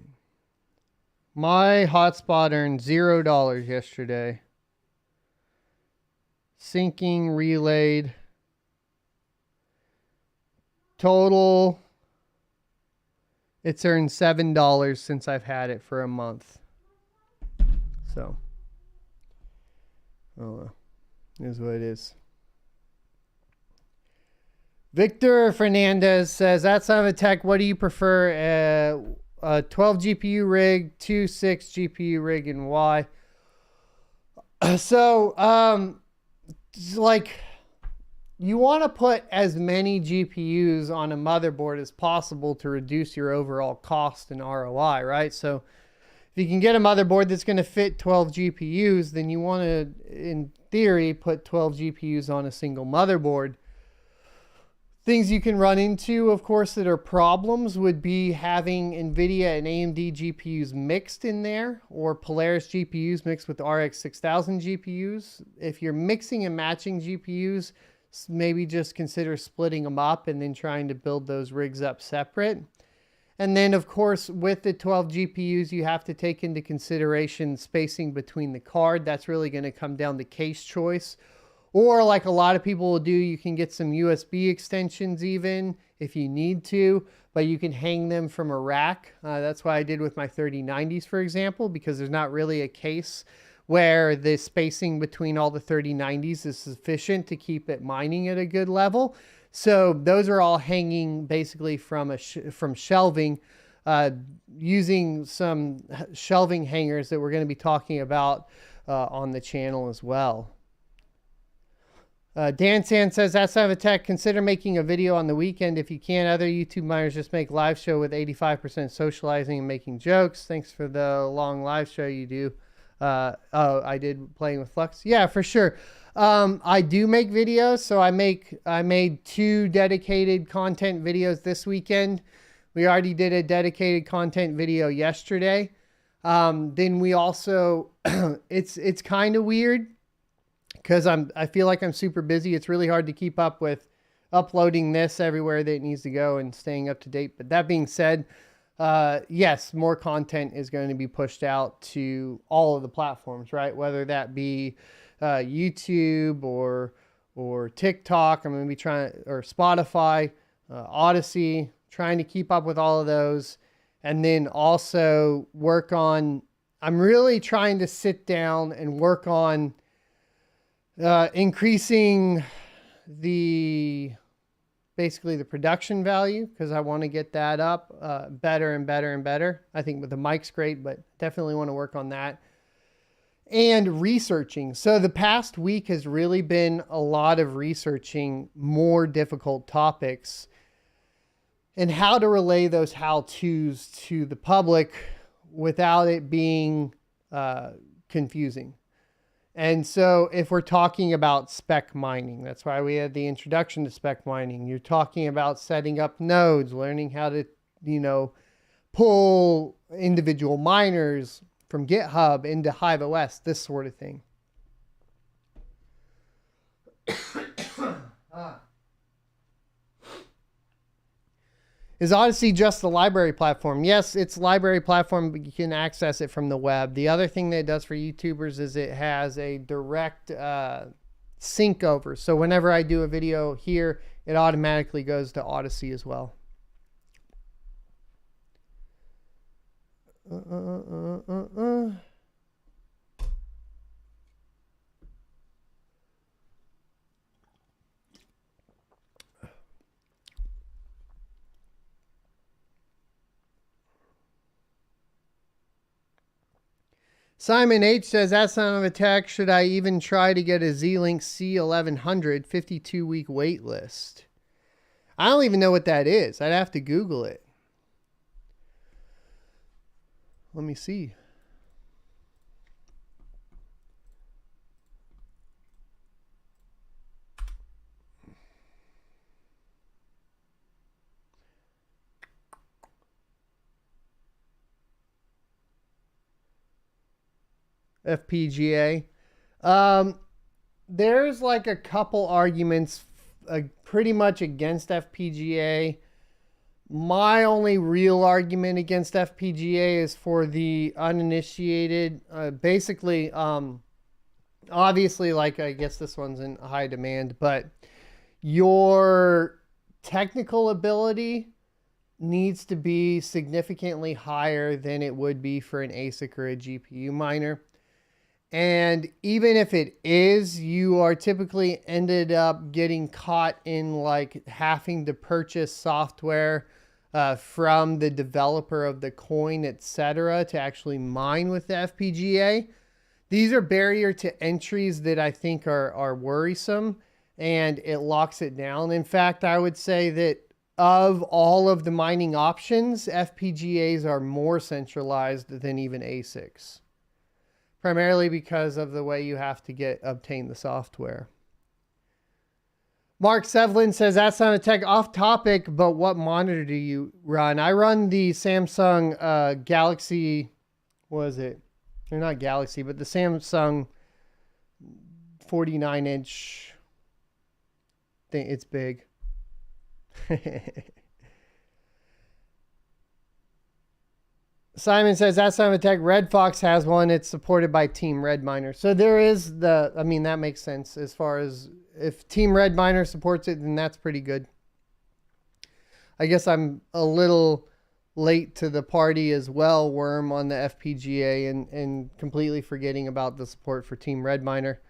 My hotspot earned $0 yesterday. Syncing, relayed. Total It's earned $7 since I've had it for a month. So, oh well, is what it is. Victor Fernandez says, that's not a tech. What do you prefer? A 12 GPU rig, 2 6 GPU rig, and why? So, like, you want to put as many GPUs on a motherboard as possible to reduce your overall cost and ROI, right? So if you can get a motherboard that's going to fit 12 GPUs, then you want to, in theory, put 12 GPUs on a single motherboard. Things you can run into, of course, that are problems would be having NVIDIA and AMD GPUs mixed in there, or Polaris GPUs mixed with RX 6000 GPUs. If you're mixing and matching GPUs, maybe just consider splitting them up and then trying to build those rigs up separate. And then, of course, with the 12 GPUs, you have to take into consideration spacing between the card. That's really going to come down to case choice. Or like a lot of people will do, you can get some USB extensions even if you need to, but you can hang them from a rack. That's what I did with my 3090s, for example, because there's not really a case where the spacing between all the 3090s is sufficient to keep it mining at a good level. So those are all hanging basically from from shelving, using some shelving hangers that we're going to be talking about on the channel as well. Dan Sand says, that's not a tech. Consider making a video on the weekend. If you can, other YouTube miners just make live show with 85% socializing and making jokes. Thanks for the long live show you do. Oh, I did playing with Flux. Yeah, for sure. I do make videos. So I made 2 dedicated content videos this weekend. We already did a dedicated content video yesterday. Then we also, it's kind of weird, because I feel like I'm super busy. It's really hard to keep up with uploading this everywhere that it needs to go and staying up to date. But that being said, yes, more content is going to be pushed out to all of the platforms, right? Whether that be YouTube or TikTok, I'm going to be trying, or Spotify, Odyssey, trying to keep up with all of those. And then also work on, I'm really trying to sit down and work on increasing basically the production value, because I want to get that up better and better and better. I think with the mic's great, but definitely want to work on that. And researching. So the past week has really been a lot of researching more difficult topics and how to relay those how-tos to the public without it being confusing. And so if we're talking about spec mining, that's why we had the introduction to spec mining. You're talking about setting up nodes, learning how to, pull individual miners from GitHub into Hive OS, this sort of thing. Is Odyssey just the library platform? Yes, it's a library platform, but you can access it from the web. The other thing that it does for YouTubers is it has a direct sync over. So whenever I do a video here, it automatically goes to Odyssey as well. Simon H says, that's not a tech. Should I even try to get a Z-Link C1100 52-week wait list? I don't even know what that is. I'd have to Google it. Let me see. FPGA. There's like a couple arguments pretty much against FPGA. My only real argument against FPGA is for the uninitiated. Basically, obviously, like, I guess this one's in high demand, but your technical ability needs to be significantly higher than it would be for an ASIC or a GPU miner. And even if it is, you are typically ended up getting caught in like having to purchase software from the developer of the coin, etc., to actually mine with the FPGA. These are barrier to entries that I think are worrisome, and it locks it down. In fact, I would say that of all of the mining options, FPGAs are more centralized than even ASICs, primarily because of the way you have to obtain the software. Mark Sevlin says, that's not a tech off topic, but what monitor do you run? I run the Samsung Galaxy, what is it? They're not Galaxy, but the Samsung 49-inch thing. It's big. Simon says, that's not a tech. Red Fox has one. It's supported by Team Red Miner. So there is I mean, that makes sense as far as if Team Red Miner supports it, then that's pretty good. I guess I'm a little late to the party as well, Worm, on the FPGA and completely forgetting about the support for Team Red Miner,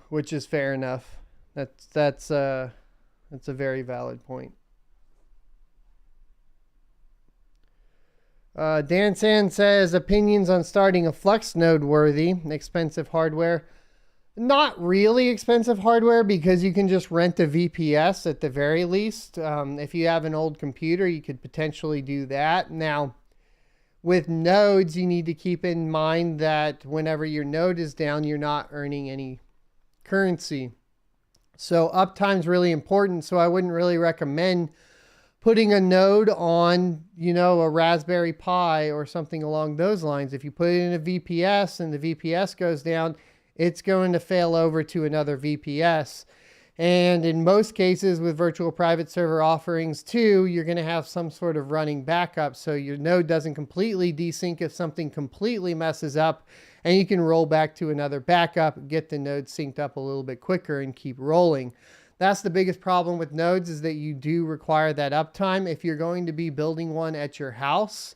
which is fair enough. That's a very valid point. Dan Sand says, opinions on starting a Flux node worthy, expensive hardware. Not really expensive hardware, because you can just rent a VPS at the very least. If you have an old computer, you could potentially do that. Now, with nodes, you need to keep in mind that whenever your node is down, you're not earning any currency. So uptime's really important. So I wouldn't really recommend putting a node on, a Raspberry Pi or something along those lines. If you put it in a VPS and the VPS goes down, it's going to fail over to another VPS. And in most cases with virtual private server offerings too, you're going to have some sort of running backup, so your node doesn't completely desync if something completely messes up, and you can roll back to another backup, get the node synced up a little bit quicker, and keep rolling. That's the biggest problem with nodes, is that you do require that uptime. If you're going to be building one at your house,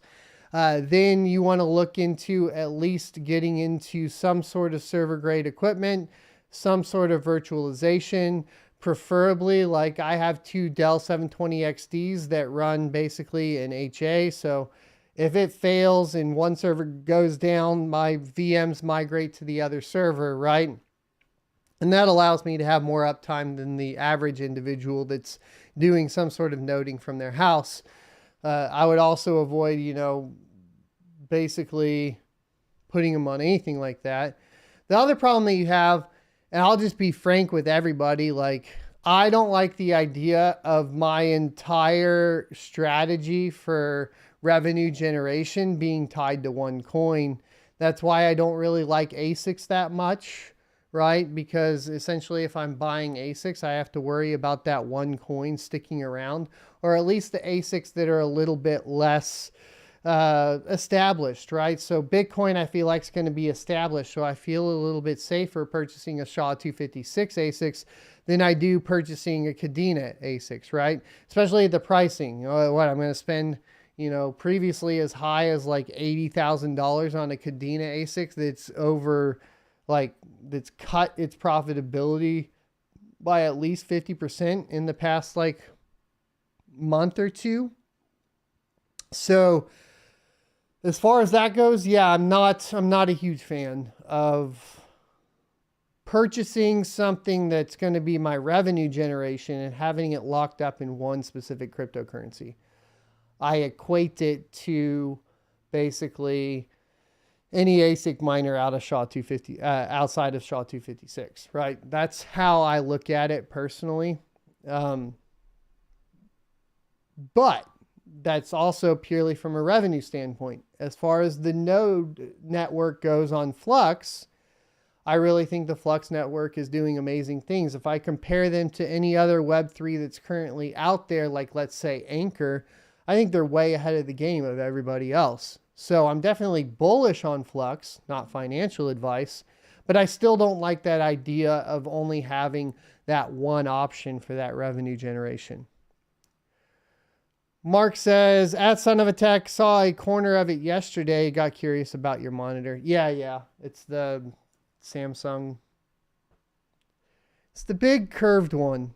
then you want to look into at least getting into some sort of server grade equipment, some sort of virtualization, preferably like I have two Dell 720XDs that run basically an HA. So if it fails and one server goes down, my VMs migrate to the other server, right? And that allows me to have more uptime than the average individual that's doing some sort of noding from their house. I would also avoid, basically putting them on anything like that. The other problem that you have, and I'll just be frank with everybody, like I don't like the idea of my entire strategy for revenue generation being tied to one coin. That's why I don't really like ASICs that much, right? Because essentially if I'm buying ASICs, I have to worry about that one coin sticking around, or at least the ASICs that are a little bit less established, right? So Bitcoin, I feel like, is going to be established. So I feel a little bit safer purchasing a SHA-256 ASICs than I do purchasing a Kadena ASICs, right? Especially the pricing. What I'm going to spend, previously as high as like $80,000 on a Kadena ASIC that's that's cut its profitability by at least 50% in the past month or two. So as far as that goes, yeah, I'm not a huge fan of purchasing something that's going to be my revenue generation and having it locked up in one specific cryptocurrency. I equate it to basically any ASIC miner out of SHA-250, outside of SHA-256, right? That's how I look at it personally. But that's also purely from a revenue standpoint. As far as the node network goes on Flux, I really think the Flux network is doing amazing things. If I compare them to any other Web3 that's currently out there, like let's say Anchor, I think they're way ahead of the game of everybody else. So I'm definitely bullish on Flux, not financial advice, but I still don't like that idea of only having that one option for that revenue generation. Mark says, at Son of a Tech, saw a corner of it yesterday. Got curious about your monitor. Yeah. It's the Samsung. It's the big curved one.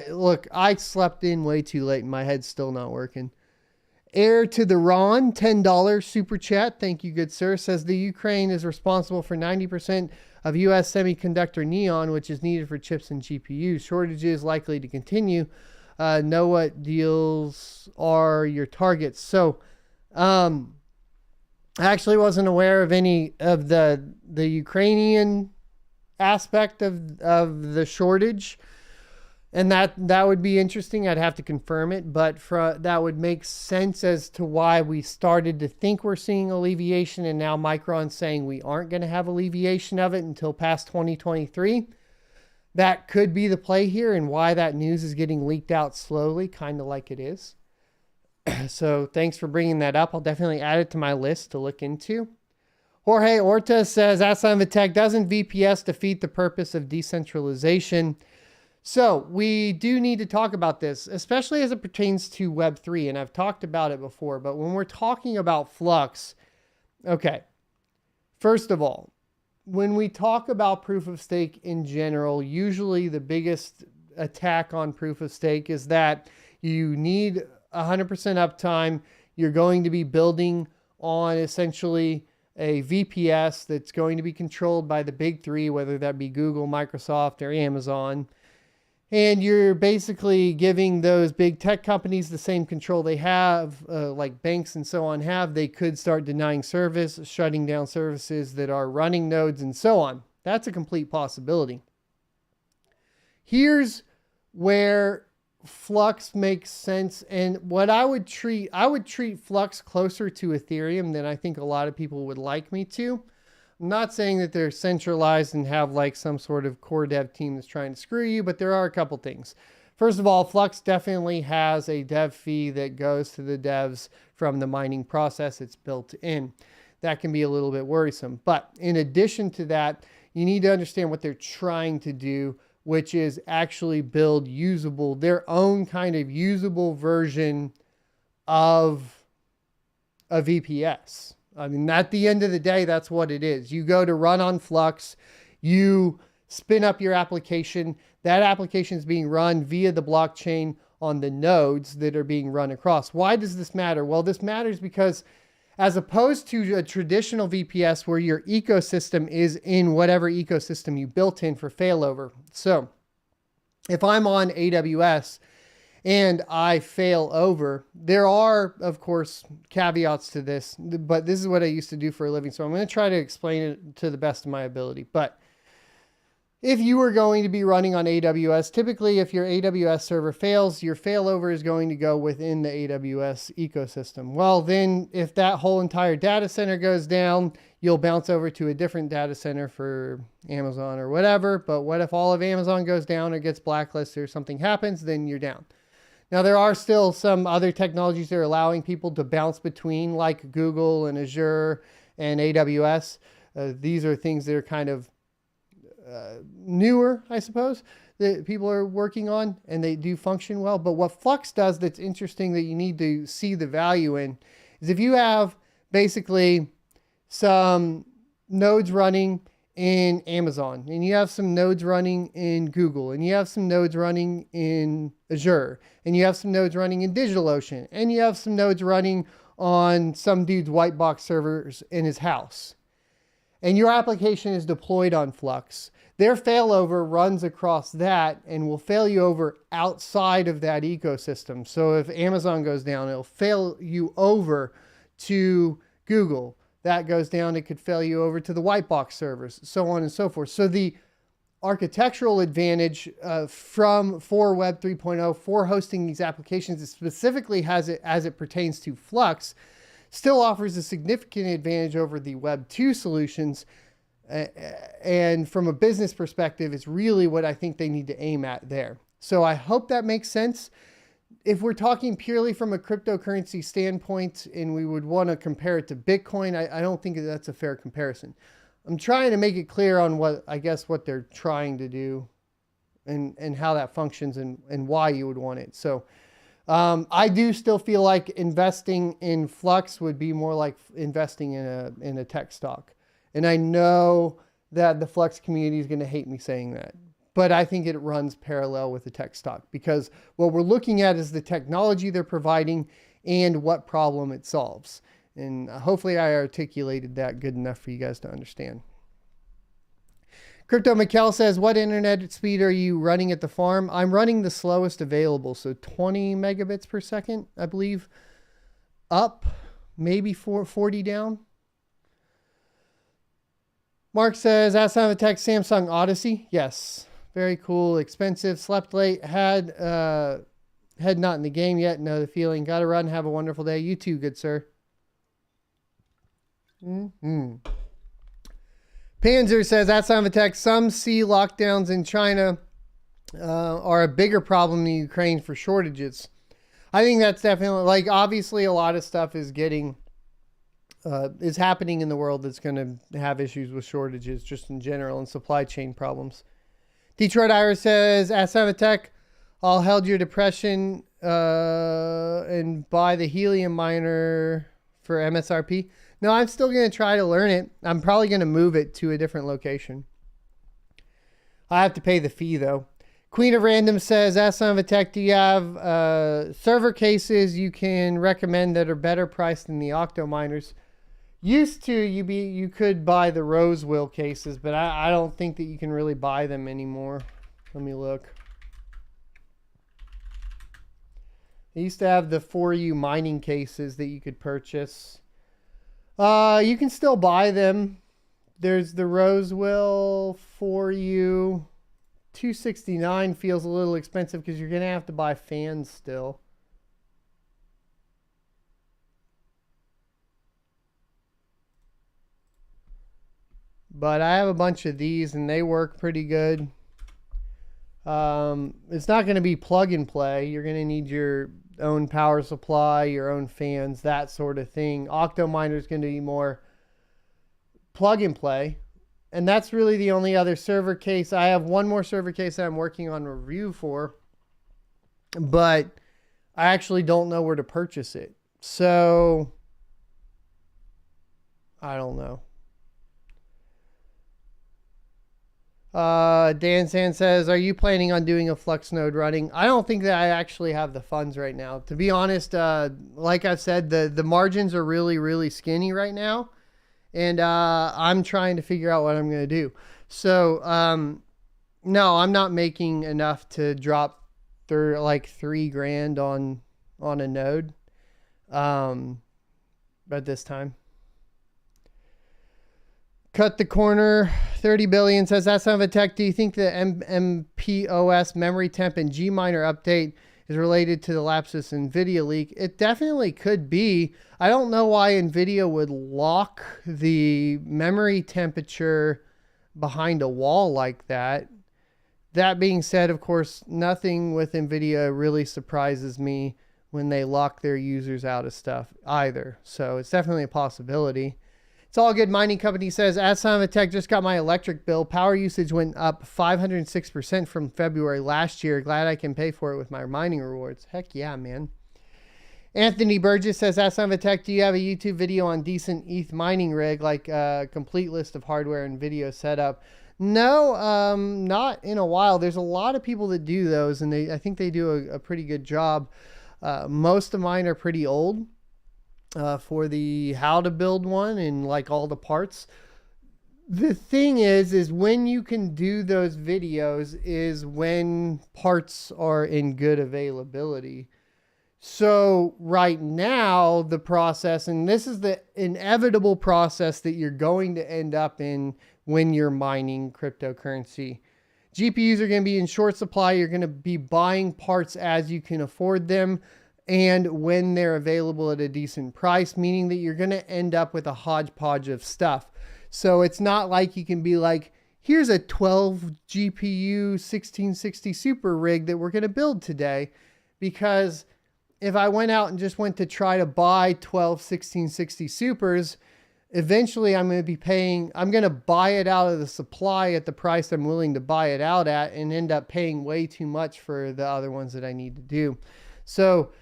Look, I slept in way too late and my head's still not working. Heir to the Ron, $10 super chat. Thank you, good sir. Says the Ukraine is responsible for 90% of U.S. semiconductor neon, which is needed for chips and GPUs. Shortages likely to continue. Know what deals are your targets? So, I actually wasn't aware of any of the Ukrainian aspect of the shortage. And that would be interesting. I'd have to confirm it, but that would make sense as to why we started to think we're seeing alleviation, and now Micron's saying we aren't going to have alleviation of it until past 2023. That could be the play here, and why that news is getting leaked out slowly, kind of like it is. So thanks for bringing that up. I'll definitely add it to my list to look into. Jorge Orta says, outside of the tech, doesn't VPS defeat the purpose of decentralization? So we do need to talk about this, especially as it pertains to Web3. And I've talked about it before, but when we're talking about Flux, okay, first of all, when we talk about proof of stake in general, usually the biggest attack on proof of stake is that you need 100% uptime. You're going to be building on essentially a VPS that's going to be controlled by the big three, whether that be Google, Microsoft, or Amazon. And you're basically giving those big tech companies the same control they have, like banks and so on have. They could start denying service, shutting down services that are running nodes and so on. That's a complete possibility. Here's where Flux makes sense. And what I would treat Flux closer to Ethereum than I think a lot of people would like me to. I'm not saying that they're centralized and have like some sort of core dev team that's trying to screw you, but there are a couple things. First of all, Flux definitely has a dev fee that goes to the devs from the mining process. It's built in. That can be a little bit worrisome. But in addition to that, you need to understand what they're trying to do, which is actually build their own kind of usable version of a VPS. I mean, at the end of the day, that's what it is. You go to run on Flux, you spin up your application. That application is being run via the blockchain on the nodes that are being run across. Why does this matter? Well, this matters because as opposed to a traditional VPS where your ecosystem is in whatever ecosystem you built in for failover. So if I'm on AWS and I fail over, there are, of course, caveats to this, but this is what I used to do for a living. So I'm going to try to explain it to the best of my ability. But if you are going to be running on AWS, typically if your AWS server fails, your failover is going to go within the AWS ecosystem. Well, then if that whole entire data center goes down, you'll bounce over to a different data center for Amazon or whatever. But what if all of Amazon goes down or gets blacklisted or something happens, then you're down. Now, there are still some other technologies that are allowing people to bounce between, like Google and Azure and AWS. These are things that are kind of newer, I suppose, that people are working on, and they do function well. But what Flux does that's interesting that you need to see the value in is if you have basically some nodes running in Amazon, and you have some nodes running in Google, and you have some nodes running in Azure, and you have some nodes running in DigitalOcean, and you have some nodes running on some dude's white box servers in his house, and your application is deployed on Flux. Their failover runs across that and will fail you over outside of that ecosystem. So if Amazon goes down, it'll fail you over to Google. That goes down, it could fail you over to the white box servers, so on and so forth. So the architectural advantage for Web 3.0 for hosting these applications, specifically as it pertains to Flux, still offers a significant advantage over the Web 2 solutions. And from a business perspective, it's really what I think they need to aim at there. So I hope that makes sense. If we're talking purely from a cryptocurrency standpoint and we would want to compare it to Bitcoin, I don't think that's a fair comparison. I'm trying to make it clear on what they're trying to do and how that functions and why you would want it. So I do still feel like investing in Flux would be more like investing in a tech stock. And I know that the Flux community is going to hate me saying that, but I think it runs parallel with the tech stock, because what we're looking at is the technology they're providing and what problem it solves. And hopefully I articulated that good enough for you guys to understand. Crypto Mikkel says, what internet speed are you running at the farm? I'm running the slowest available, so 20 megabits per second, I believe. Up, maybe 40 down. Mark says, ask on the tech Samsung Odyssey. Yes, very cool, expensive, slept late, had not in the game yet. Know the feeling. Got to run. Have a wonderful day. You too, good sir. Panzer says, that's on the tech. Some see lockdowns in China are a bigger problem than Ukraine for shortages. I think that's definitely, like, obviously a lot of stuff is happening in the world that's going to have issues with shortages just in general and supply chain problems. Detroit Iris says, ask Tech, I'll held your depression and buy the helium miner for MSRP. No, I'm still going to try to learn it. I'm probably going to move it to a different location. I have to pay the fee though. Queen of Random says, ask Tech, do you have server cases you can recommend that are better priced than the Octo miners? Used to, you could buy the Rosewell cases, but I don't think that you can really buy them anymore. Let me look. They used to have the 4U mining cases that you could purchase. You can still buy them. There's the Rosewell 4U. 269 feels a little expensive because you're going to have to buy fans still. But I have a bunch of these and they work pretty good. It's not going to be plug and play. You're going to need your own power supply, your own fans, that sort of thing. Octominer is going to be more plug and play. And that's really the only other server case. I have one more server case that I'm working on review for, but I actually don't know where to purchase it. So I don't know. Dan Sand says, are you planning on doing a Flux node running? I don't think that I actually have the funds right now. To be honest, like I've said, the margins are really, really skinny right now. And I'm trying to figure out what I'm going to do. So, no, I'm not making enough to drop like $3,000 on a node at this time. Cut the corner, 30 billion says, that's not a tech. Do you think the MPOS memory temp and Gminer update is related to the Lapsus NVIDIA leak? It definitely could be. I don't know why NVIDIA would lock the memory temperature behind a wall like that. That being said, of course, nothing with NVIDIA really surprises me when they lock their users out of stuff either. So it's definitely a possibility. It's all good. Mining company says, as Tech just got my electric bill. Power usage went up 506% from February last year. Glad I can pay for it with my mining rewards. Heck yeah, man. Anthony Burgess says, as Tech, do you have a YouTube video on decent ETH mining rig, like a complete list of hardware and video setup? No, not in a while. There's a lot of people that do those, and I think they do a pretty good job. Most of mine are pretty old. For the how to build one and like all the parts. The thing is when you can do those videos is when parts are in good availability. So right now the process, and this is the inevitable process that you're going to end up in when you're mining cryptocurrency. GPUs are going to be in short supply. You're going to be buying parts as you can afford them and when they're available at a decent price, meaning that you're going to end up with a hodgepodge of stuff. So it's not like you can be like, here's a 12 GPU 1660 super rig that we're going to build today. Because if I went out and just went to try to buy 12 1660 supers, eventually I'm going to buy it out of the supply at the price I'm willing to buy it out at and end up paying way too much for the other ones that I need to do. So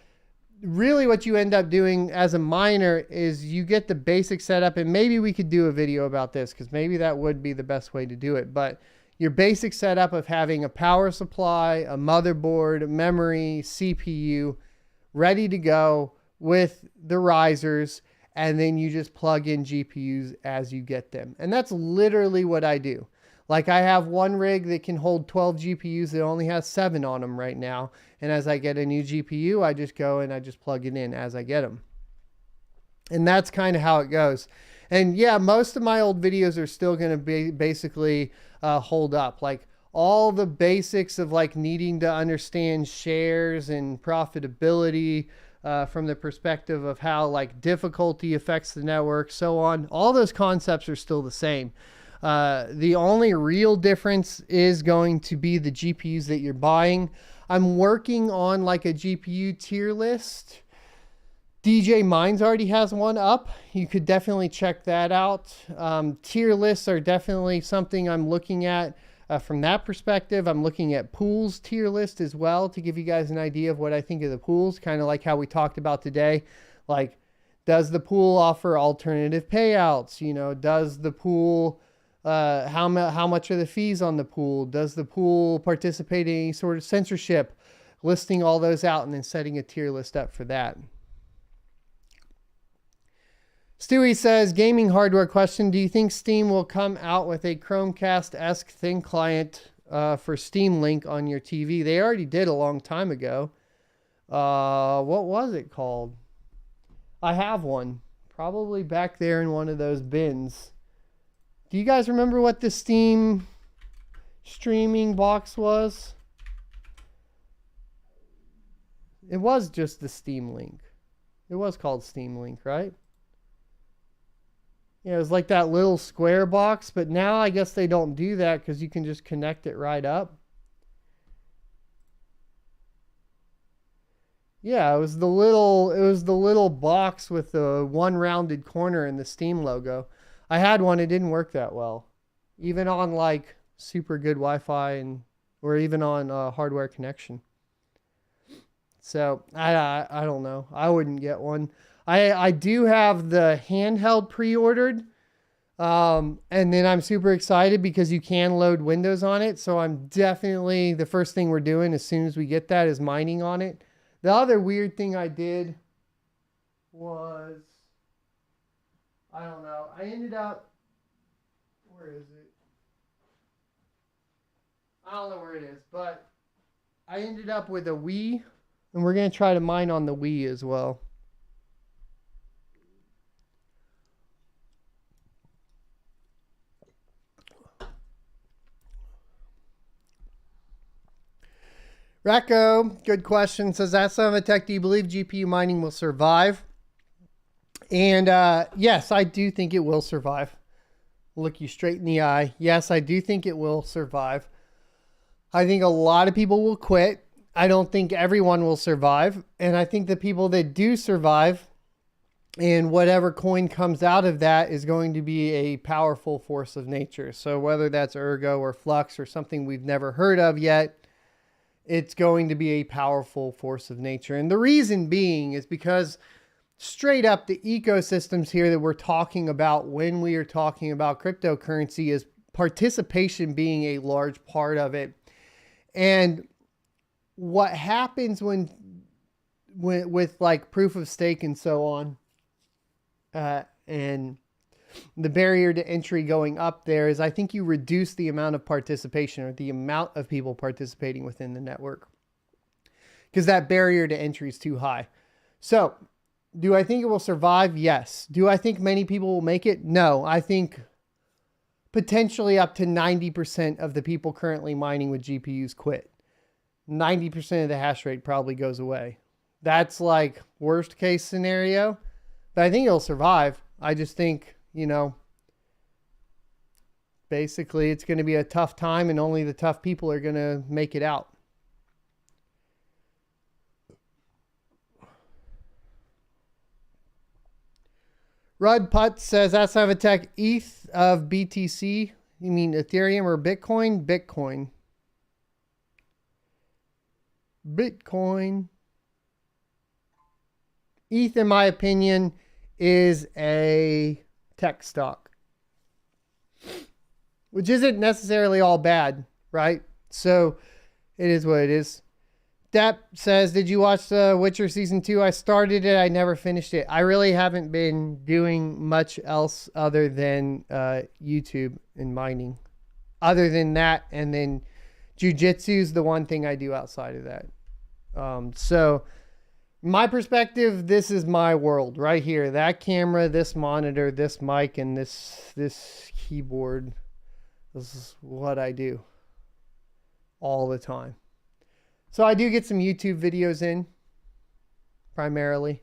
really what you end up doing as a miner is you get the basic setup, and maybe we could do a video about this because maybe that would be the best way to do it. But your basic setup of having a power supply, a motherboard, memory, CPU ready to go with the risers, and then you just plug in GPUs as you get them. And that's literally what I do. Like I have one rig that can hold 12 GPUs that only has 7 on them right now. And as I get a new GPU, I just go and I just plug it in as I get them. And that's kind of how it goes. And yeah, most of my old videos are still going to be basically hold up. Like all the basics of like needing to understand shares and profitability from the perspective of how like difficulty affects the network, so on. All those concepts are still the same. The only real difference is going to be the GPUs that you're buying. I'm working on like a GPU tier list. DJ Mines already has one up. You could definitely check that out. Tier lists are definitely something I'm looking at from that perspective. I'm looking at pools tier list as well to give you guys an idea of what I think of the pools, kind of like how we talked about today. Like, does the pool offer alternative payouts? You know, does the pool... how much are the fees on the pool? Does the pool participate in any sort of censorship? Listing all those out and then setting a tier list up for that. Stewie says, gaming hardware question. Do you think Steam will come out with a Chromecast-esque thin client for Steam Link on your TV? They already did a long time ago. What was it called? I have one. Probably back there in one of those bins. Do you guys remember what the Steam streaming box was? It was just the Steam Link. It was called Steam Link, right? Yeah, it was like that little square box, but now I guess they don't do that because you can just connect it right up. Yeah, it was the little box with the one rounded corner and the Steam logo. I had one, it didn't work that well. Even on like super good Wi-Fi or even on hardware connection. So I don't know. I wouldn't get one. I do have the handheld pre-ordered. And then I'm super excited because you can load Windows on it. So I'm definitely, the first thing we're doing as soon as we get that is mining on it. The other weird thing I did was... I don't know. I ended up, where is it? I don't know where it is, but I ended up with a Wii, and we're going to try to mine on the Wii as well. Racco, good question. Says, that's some of the tech. Do you believe GPU mining will survive? And yes, I do think it will survive. Look you straight in the eye. Yes, I do think it will survive. I think a lot of people will quit. I don't think everyone will survive. And I think the people that do survive and whatever coin comes out of that is going to be a powerful force of nature. So whether that's Ergo or Flux or something we've never heard of yet, it's going to be a powerful force of nature. And the reason being is because straight up, the ecosystems here that we're talking about when we are talking about cryptocurrency is participation being a large part of it. And what happens when with like proof of stake and so on, and the barrier to entry going up there is I think you reduce the amount of participation or the amount of people participating within the network because that barrier to entry is too high. So, do I think it will survive? Yes. Do I think many people will make it? No. I think potentially up to 90% of the people currently mining with GPUs quit. 90% of the hash rate probably goes away. That's like worst case scenario, but I think it'll survive. I just think, you know, basically it's going to be a tough time and only the tough people are going to make it out. Rud Putt says, that's not a tech. ETH of BTC. You mean Ethereum or Bitcoin? Bitcoin. Bitcoin. ETH, in my opinion, is a tech stock, which isn't necessarily all bad, right? So it is what it is. Depp says, did you watch The Witcher Season 2? I started it. I never finished it. I really haven't been doing much else other than YouTube and mining. Other than that, and then jiu-jitsu is the one thing I do outside of that. So my perspective, this is my world right here. That camera, this monitor, this mic, and this keyboard. This is what I do all the time. So I do get some YouTube videos in, primarily.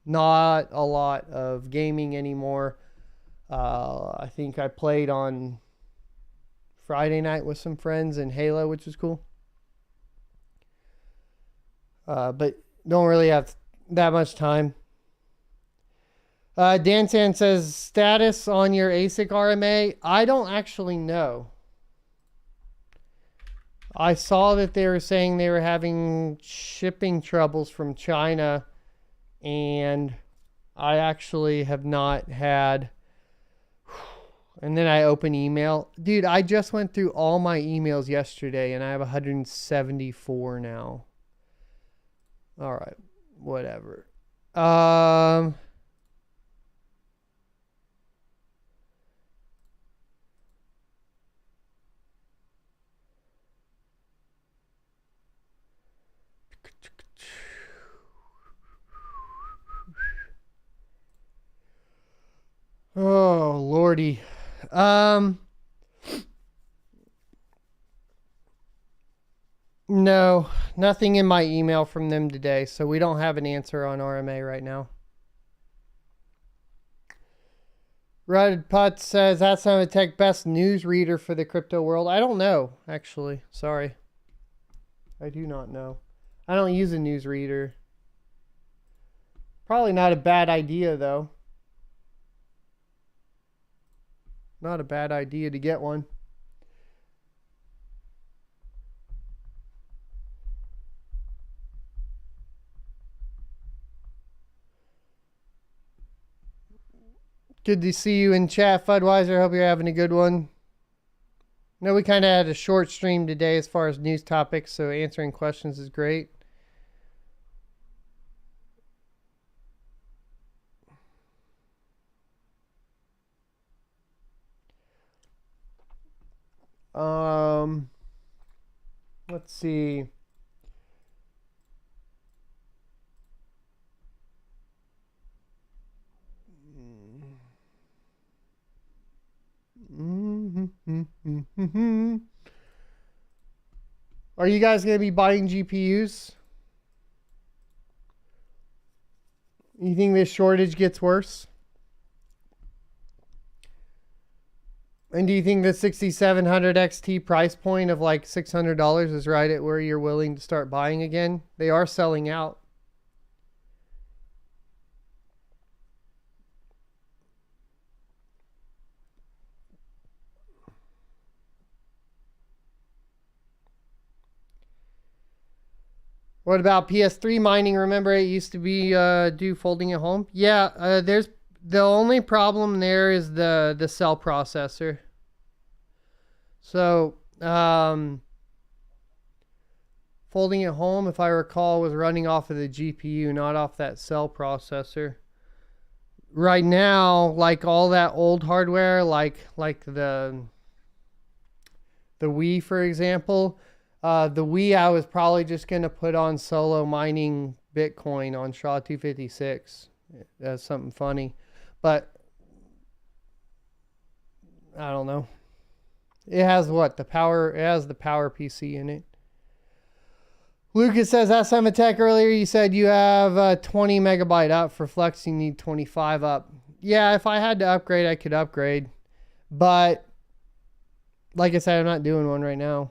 Not a lot of gaming anymore. I think I played on Friday night with some friends in Halo, which was cool. But don't really have that much time. Dan San says, status on your ASIC RMA? I don't actually know. I saw that they were saying they were having shipping troubles from China, and I actually have not had. And then I open email. Dude, I just went through all my emails yesterday, and I have 174 now. All right, whatever. Oh, Lordy. No, nothing in my email from them today, so we don't have an answer on RMA right now. Red Putt says, that's not a tech best news reader for the crypto world. I don't know, actually. Sorry. I do not know. I don't use a news reader. Probably not a bad idea, though. Not a bad idea to get one. Good to see you in chat, Fudweiser. Hope you're having a good one. No, we kind of had a short stream today as far as news topics, so answering questions is great. Let's see. Are you guys going to be buying GPUs? You think this shortage gets worse? And do you think the 6700 XT price point of like $600 is right at where you're willing to start buying again? They are selling out. What about PS3 mining? Remember it used to be do folding at home? Yeah, there's the only problem there is the cell processor. So, folding at home, if I recall, was running off of the GPU, not off that cell processor. Right now, like all that old hardware, like the Wii, for example, the Wii I was probably just going to put on solo mining Bitcoin on SHA-256. That's something funny. But I don't know. It has what? The power, it has the power PC in it. Lucas says, last time attack earlier, you said you have 20 megabyte up. For Flex, you need 25 up. Yeah, if I had to upgrade, I could upgrade. But like I said, I'm not doing one right now.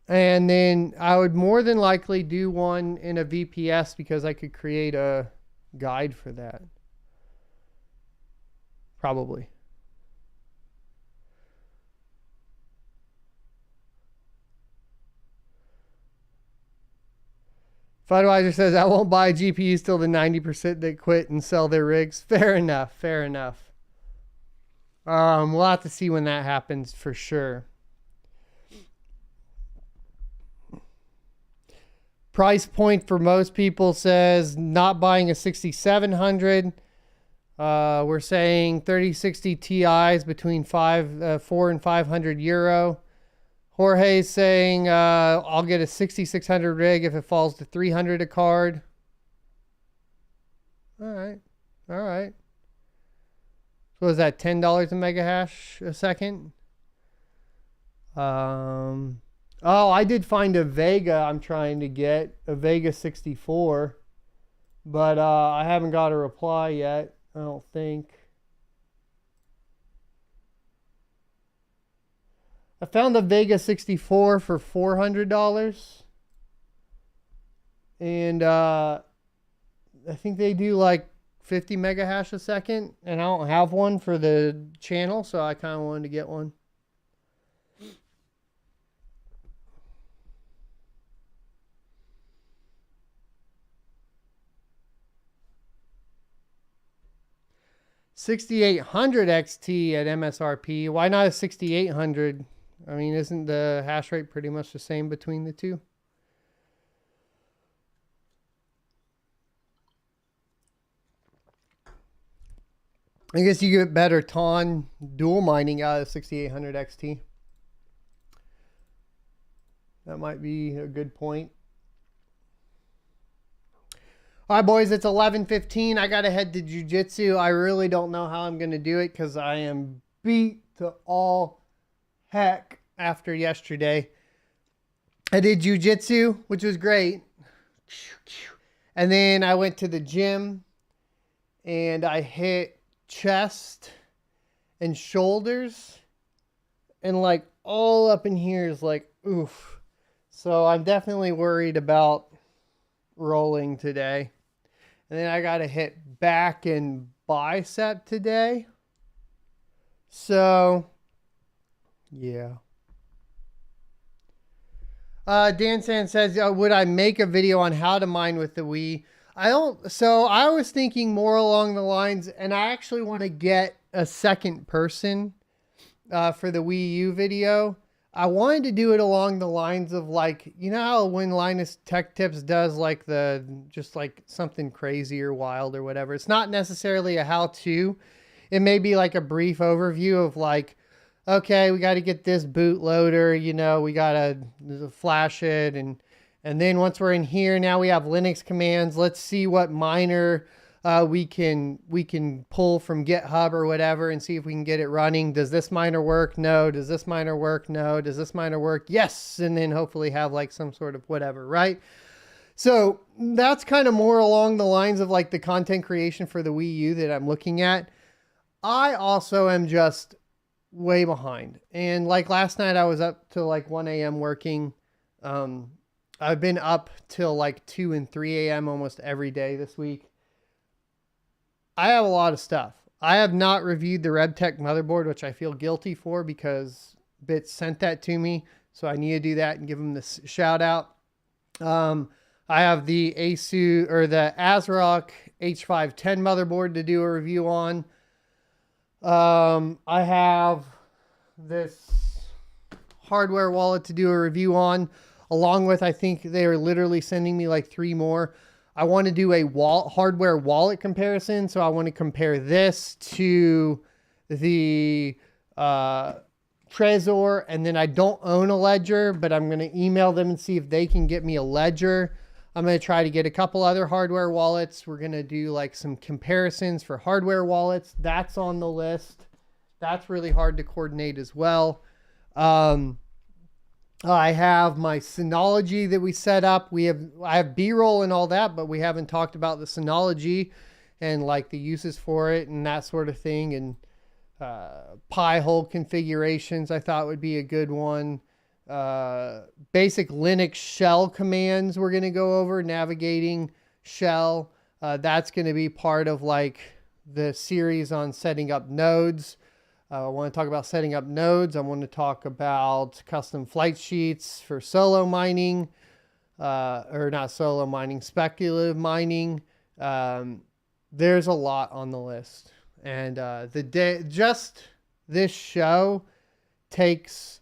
And then I would more than likely do one in a VPS because I could create a guide for that. Probably. Budweiser says, I won't buy GPUs till the 90% that quit and sell their rigs. Fair enough. Fair enough. We'll have to see when that happens for sure. Price point for most people says not buying a 6700. We're saying 3060 Ti's between 4 and 500 euro. Jorge's saying I'll get a 6600 rig if it falls to 300 a card. All right. All right. So is that $10 a mega hash a second? Oh, I did find a Vega I'm trying to get, a Vega 64, but I haven't got a reply yet, I don't think. I found the Vega 64 for $400. And I think they do like 50 mega hash a second. And I don't have one for the channel, so I kind of wanted to get one. $6,800 XT at MSRP. Why not a 6,800? I mean, isn't the hash rate pretty much the same between the two? I guess you get better TON dual mining out of 6,800 XT. That might be a good point. All right, boys, it's 11:15. I got to head to jiu-jitsu. I really don't know how I'm going to do it because I am beat to all heck after yesterday. I did jiu-jitsu, which was great. And then I went to the gym and I hit chest and shoulders. And like all up in here is like, oof. So I'm definitely worried about rolling today. And then I got to hit back and bicep today. So, yeah. Dan San says, would I make a video on how to mine with the Wii? I was thinking more along the lines, and I actually want to get a second person for the Wii U video. I wanted to do it along the lines of like, you know how when Linus Tech Tips does like just like something crazy or wild or whatever. It's not necessarily a how-to. It may be like a brief overview of like, okay, we got to get this bootloader, you know, we got to flash it. And then once we're in here, now we have Linux commands. Let's see what miner we can pull from GitHub or whatever and see if we can get it running. Does this miner work? No. Does this miner work? No. Does this miner work? Yes. And then hopefully have like some sort of whatever, right? So that's kind of more along the lines of like the content creation for the Wii U that I'm looking at. I also am just way behind. And like last night I was up till like 1 a.m. working. I've been up till like 2 and 3 a.m. almost every day this week. I have a lot of stuff. I have not reviewed the RevTech motherboard, which I feel guilty for because Bits sent that to me. So I need to do that and give them this shout out. I have the ASUS or the ASRock H510 motherboard to do a review on. I have this hardware wallet to do a review on, along with, I think they are literally sending me like 3 more. I want to do a hardware wallet comparison. So I want to compare this to the Trezor, and then I don't own a Ledger, but I'm going to email them and see if they can get me a Ledger. I'm going to try to get a couple other hardware wallets. We're going to do like some comparisons for hardware wallets. That's on the list. That's really hard to coordinate as well. I have my Synology that we set up. I have B-roll and all that, but we haven't talked about the Synology and like the uses for it and that sort of thing. And Pi-hole configurations I thought would be a good one. Basic Linux shell commands we're going to go over, navigating shell. That's going to be part of like the series on setting up nodes. I want to talk about setting up nodes. I want to talk about custom flight sheets for solo mining. or not solo mining, speculative mining. There's a lot on the list, and just this show takes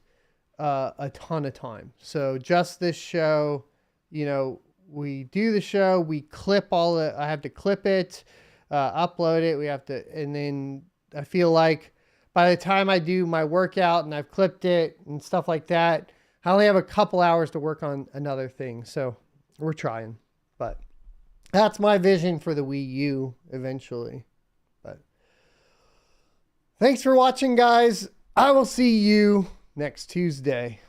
a ton of time. So just this show, you know, we do the show, we clip all it. I have to clip it, upload it. We have to, and then I feel like by the time I do my workout and I've clipped it and stuff like that, I only have a couple hours to work on another thing. So we're trying, but that's my vision for the Wii U eventually. But thanks for watching, guys. I will see you next Tuesday.